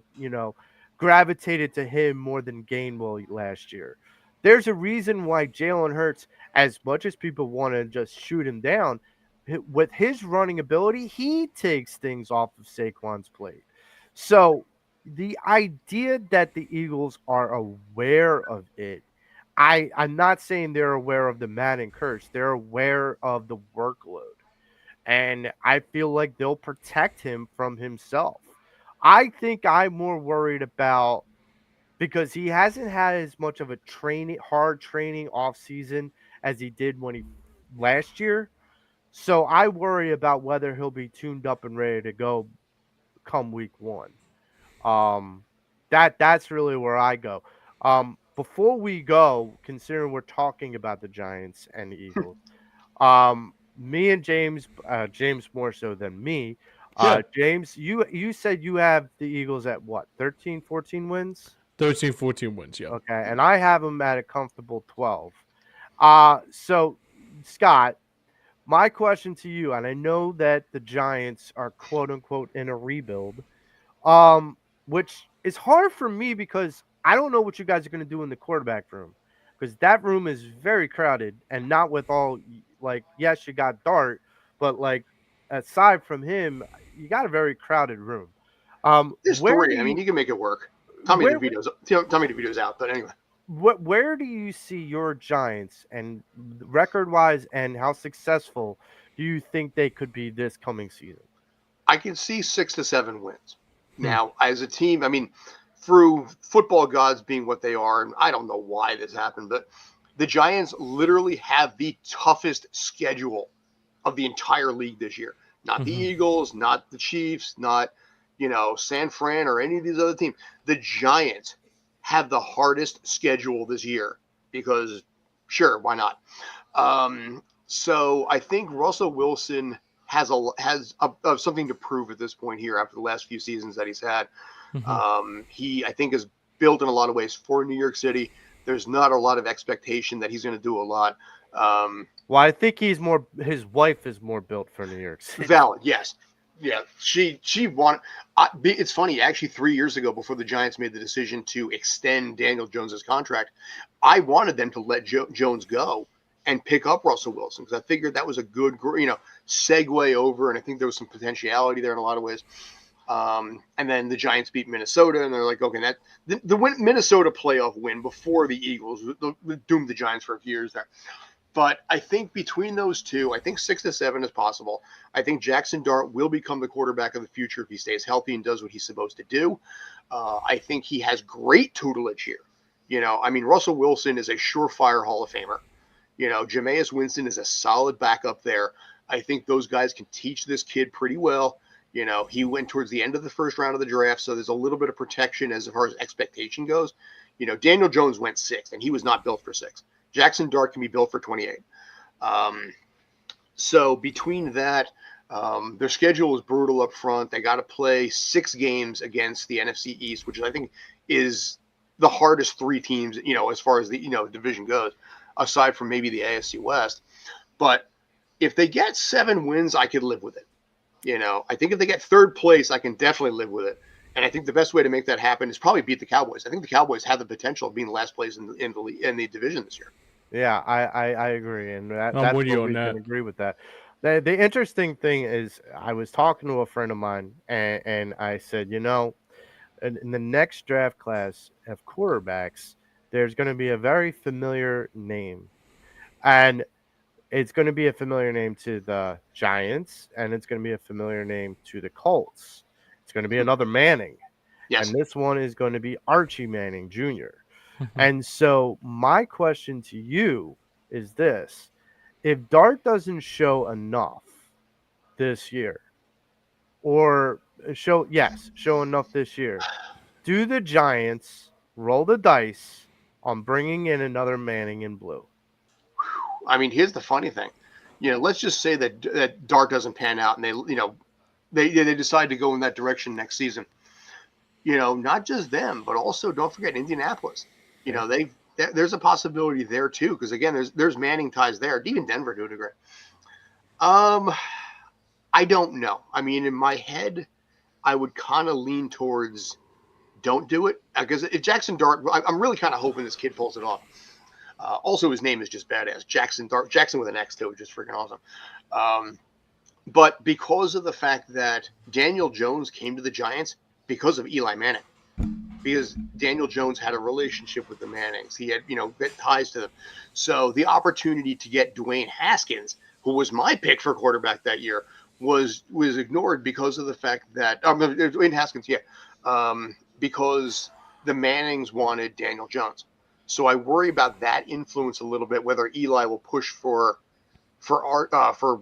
gravitated to him more than Gainwell last year. There's a reason why Jalen Hurts, as much as people want to just shoot him down, with his running ability, he takes things off of Saquon's plate. So the idea that the Eagles are aware of it, I'm not saying they're aware of the Madden curse. They're aware of the workload. And I feel like they'll protect him from himself. I think I'm more worried about because he hasn't had as much of a hard training off season as he did when he last year. So I worry about whether he'll be tuned up and ready to go come week one. Um, that's really where I go. Before we go, considering we're talking about the Giants and the Eagles, me and James more so than me. Yeah, James, you said you have the Eagles at what, 13, 14 wins? 13, 14 wins. Yeah. Okay, and I have them at a comfortable 12. So Scott, my question to you, and I know that the Giants are quote unquote in a rebuild, which is hard for me because I don't know what you guys are going to do in the quarterback room because that room is very crowded and not with all like yes you got Dart, but like aside from him, you got a very crowded room. There's Where do three. I mean, you you can make it work. where Tommy DeVito's out, but anyway. where do you see your Giants and record wise and how successful do you think they could be this coming season? I can see 6 to 7 wins. Hmm. Now, as a team, I mean, through football gods being what they are, and I don't know why this happened, but the Giants literally have the toughest schedule of the entire league this year. Not the Mhm. Eagles, not the Chiefs, not, San Fran or any of these other teams. The Giants have the hardest schedule this year because, sure, why not? So I think Russell Wilson has something to prove at this point here after the last few seasons that he's had. Mhm. He, I think, is built in a lot of ways for New York City. There's not a lot of expectation that he's going to do a lot. Well, I think his wife is more built for New York City. Valid, yes. Yeah, she wanted. It's funny, actually, 3 years ago, before the Giants made the decision to extend Daniel Jones's contract, I wanted them to let Jones go and pick up Russell Wilson because I figured that was a good, segue over, and I think there was some potentiality there in a lot of ways. And then the Giants beat Minnesota, and they're like, okay, the Minnesota playoff win before the Eagles doomed the Giants for a few years there. But I think between those two, I think 6 to 7 is possible. I think Jackson Dart will become the quarterback of the future if he stays healthy and does what he's supposed to do. I think he has great tutelage here. I mean, Russell Wilson is a surefire Hall of Famer. Jameis Winston is a solid backup there. I think those guys can teach this kid pretty well. He went towards the end of the first round of the draft, so there's a little bit of protection as far as expectation goes. Daniel Jones went 6th, and he was not built for 6. Jackson Dart can be built for 28. So between that, their schedule is brutal up front. They got to play 6 games against the NFC East, which I think is the hardest 3 teams, as far as the, division goes, aside from maybe the AFC West. But if they get 7 wins, I could live with it. I think if they get 3rd place, I can definitely live with it. And I think the best way to make that happen is probably beat the Cowboys. I think the Cowboys have the potential of being last place in the division this year. Yeah, I agree, and I'm that's with you where on we that. can agree with that. The interesting thing is, I was talking to a friend of mine, and I said, in the next draft class of quarterbacks, there's going to be a very familiar name, and it's going to be a familiar name to the Giants, and it's going to be a familiar name to the Colts. It's going to be another Manning, Yes. and this one is going to be Archie Manning Jr. Mhm. And so my question to you is this. If Dart doesn't show enough this year, or show enough this year, do the Giants roll the dice on bringing in another Manning in blue? I mean, here's the funny thing. Let's just say that Dart doesn't pan out, and they decide to go in that direction next season. Not just them, but also don't forget Indianapolis. Yeah. there's a possibility there too, because again, there's Manning ties there. Even Denver to a degree. I don't know. I mean, in my head, I would kind of lean towards don't do it, because if Jackson Dart, I'm really kind of hoping this kid pulls it off. Also, his name is just badass, Jackson Dart, Jackson with an X too, just freaking awesome. But because of the fact that Daniel Jones came to the Giants because of Eli Manning, because Daniel Jones had a relationship with the Mannings, he had ties to them. So the opportunity to get Dwayne Haskins, who was my pick for quarterback that year, was ignored because of the fact that Dwayne Haskins, because the Mannings wanted Daniel Jones. So I worry about that influence a little bit, whether Eli will push for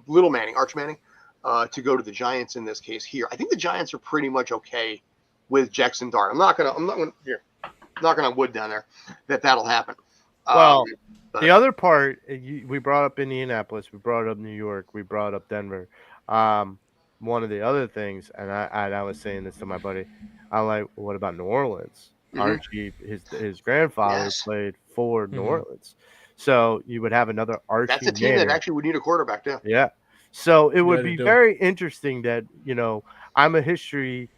little Manning, Arch Manning, to go to the Giants in this case here. I think the Giants are pretty much okay with Jackson Dart. I'm not gonna knocking on wood down there that'll happen. Well, the other part, we brought up Indianapolis, we brought up New York, we brought up Denver. One of the other things, and I was saying this to my buddy, I'm like, what about New Orleans? Mm-hmm. Archie, his grandfather played for New Orleans, so you would have another Archie. That's a team that actually would need a quarterback too. Yeah, so it would be very interesting that I'm a history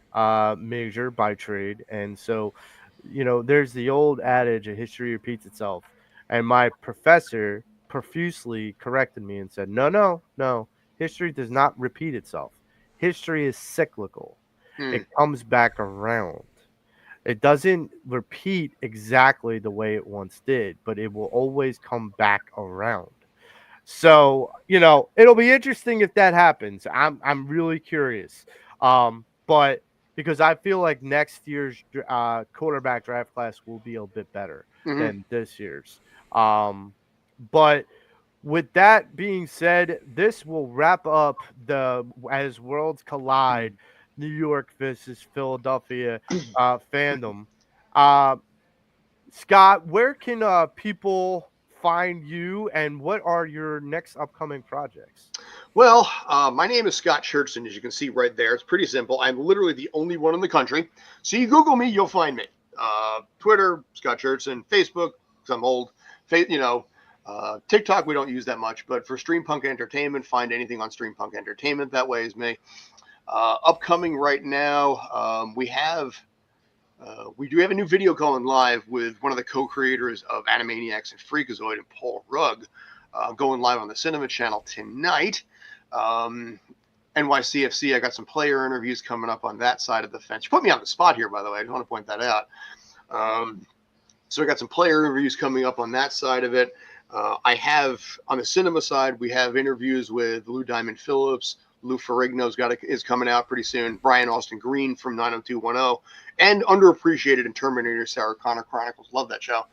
major by trade, and so there's the old adage, "A history repeats itself," and my professor profusely corrected me and said, "No, history does not repeat itself. History is cyclical. It comes back around. It doesn't repeat exactly the way it once did, but it will always come back around." So, it'll be interesting if that happens. I'm really curious. But because I feel like next year's quarterback draft class will be a bit better than this year's. But with that being said, this will wrap up as worlds collide, New York versus Philadelphia fandom. Scott, where can people find you, and what are your next upcoming projects? Well, my name is Scott Churchston, as you can see right there. It's pretty simple. I'm literally the only one in the country. So you Google me, you'll find me. Twitter, Scott Churchston. Facebook, because I'm old. TikTok, we don't use that much. But for Streampunk Entertainment, find anything on Streampunk Entertainment. That way is me. Upcoming right now, we do have a new video going live with one of the co-creators of Animaniacs and Freakazoid, and Paul Rugg, going live on the Cinema Channel tonight. NYCFC, I got some player interviews coming up on that side of the fence. You put me on the spot here, by the way. I just want to point that out. So I got some player interviews coming up on that side of it. I have, on the cinema side, we have interviews with Lou Diamond Phillips. Lou Ferrigno's is coming out pretty soon. Brian Austin Green from 90210, and underappreciated in Terminator Sarah Connor Chronicles. Love that show.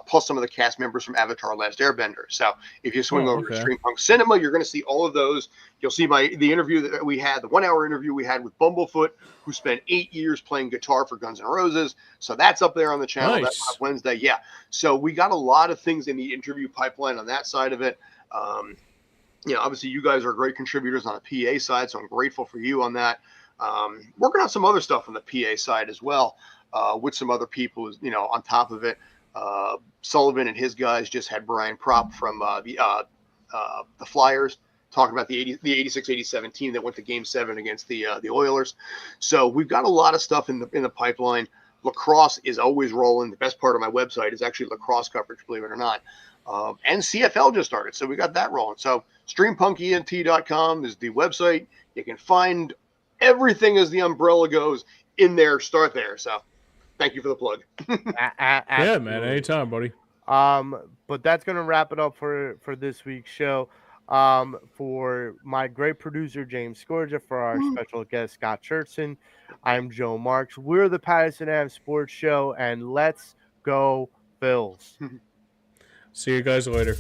Plus some of the cast members from Avatar: Last Airbender. So if you swing over to Streampunk Cinema, you're going to see all of those. You'll see the interview that we had, the 1 hour interview we had with Bumblefoot, who spent 8 years playing guitar for Guns N' Roses. So that's up there on the channel. Nice. That's Wednesday. Yeah. So we got a lot of things in the interview pipeline on that side of it. Obviously you guys are great contributors on the PA side, so I'm grateful for you on that. Working on some other stuff on the PA side as well, with some other people, on top of it. Sullivan and his guys just had Brian Propp from the Flyers talking about the 86-87 team that went to Game 7 against the Oilers. So we've got a lot of stuff in the pipeline. Lacrosse is always rolling. The best part of my website is actually lacrosse coverage, believe it or not. And CFL just started, so we got that rolling. So streampunkent.com is the website. You can find everything as the umbrella goes in there. Start there. So thank you for the plug. Yeah, man. Anytime, buddy. But that's going to wrap it up for this week's show. For my great producer, James Scorgia, for our special guest, Scott Churchston, I'm Joe Marks. We're the Pattison Ave Sports Show, and let's go Phils. See you guys later.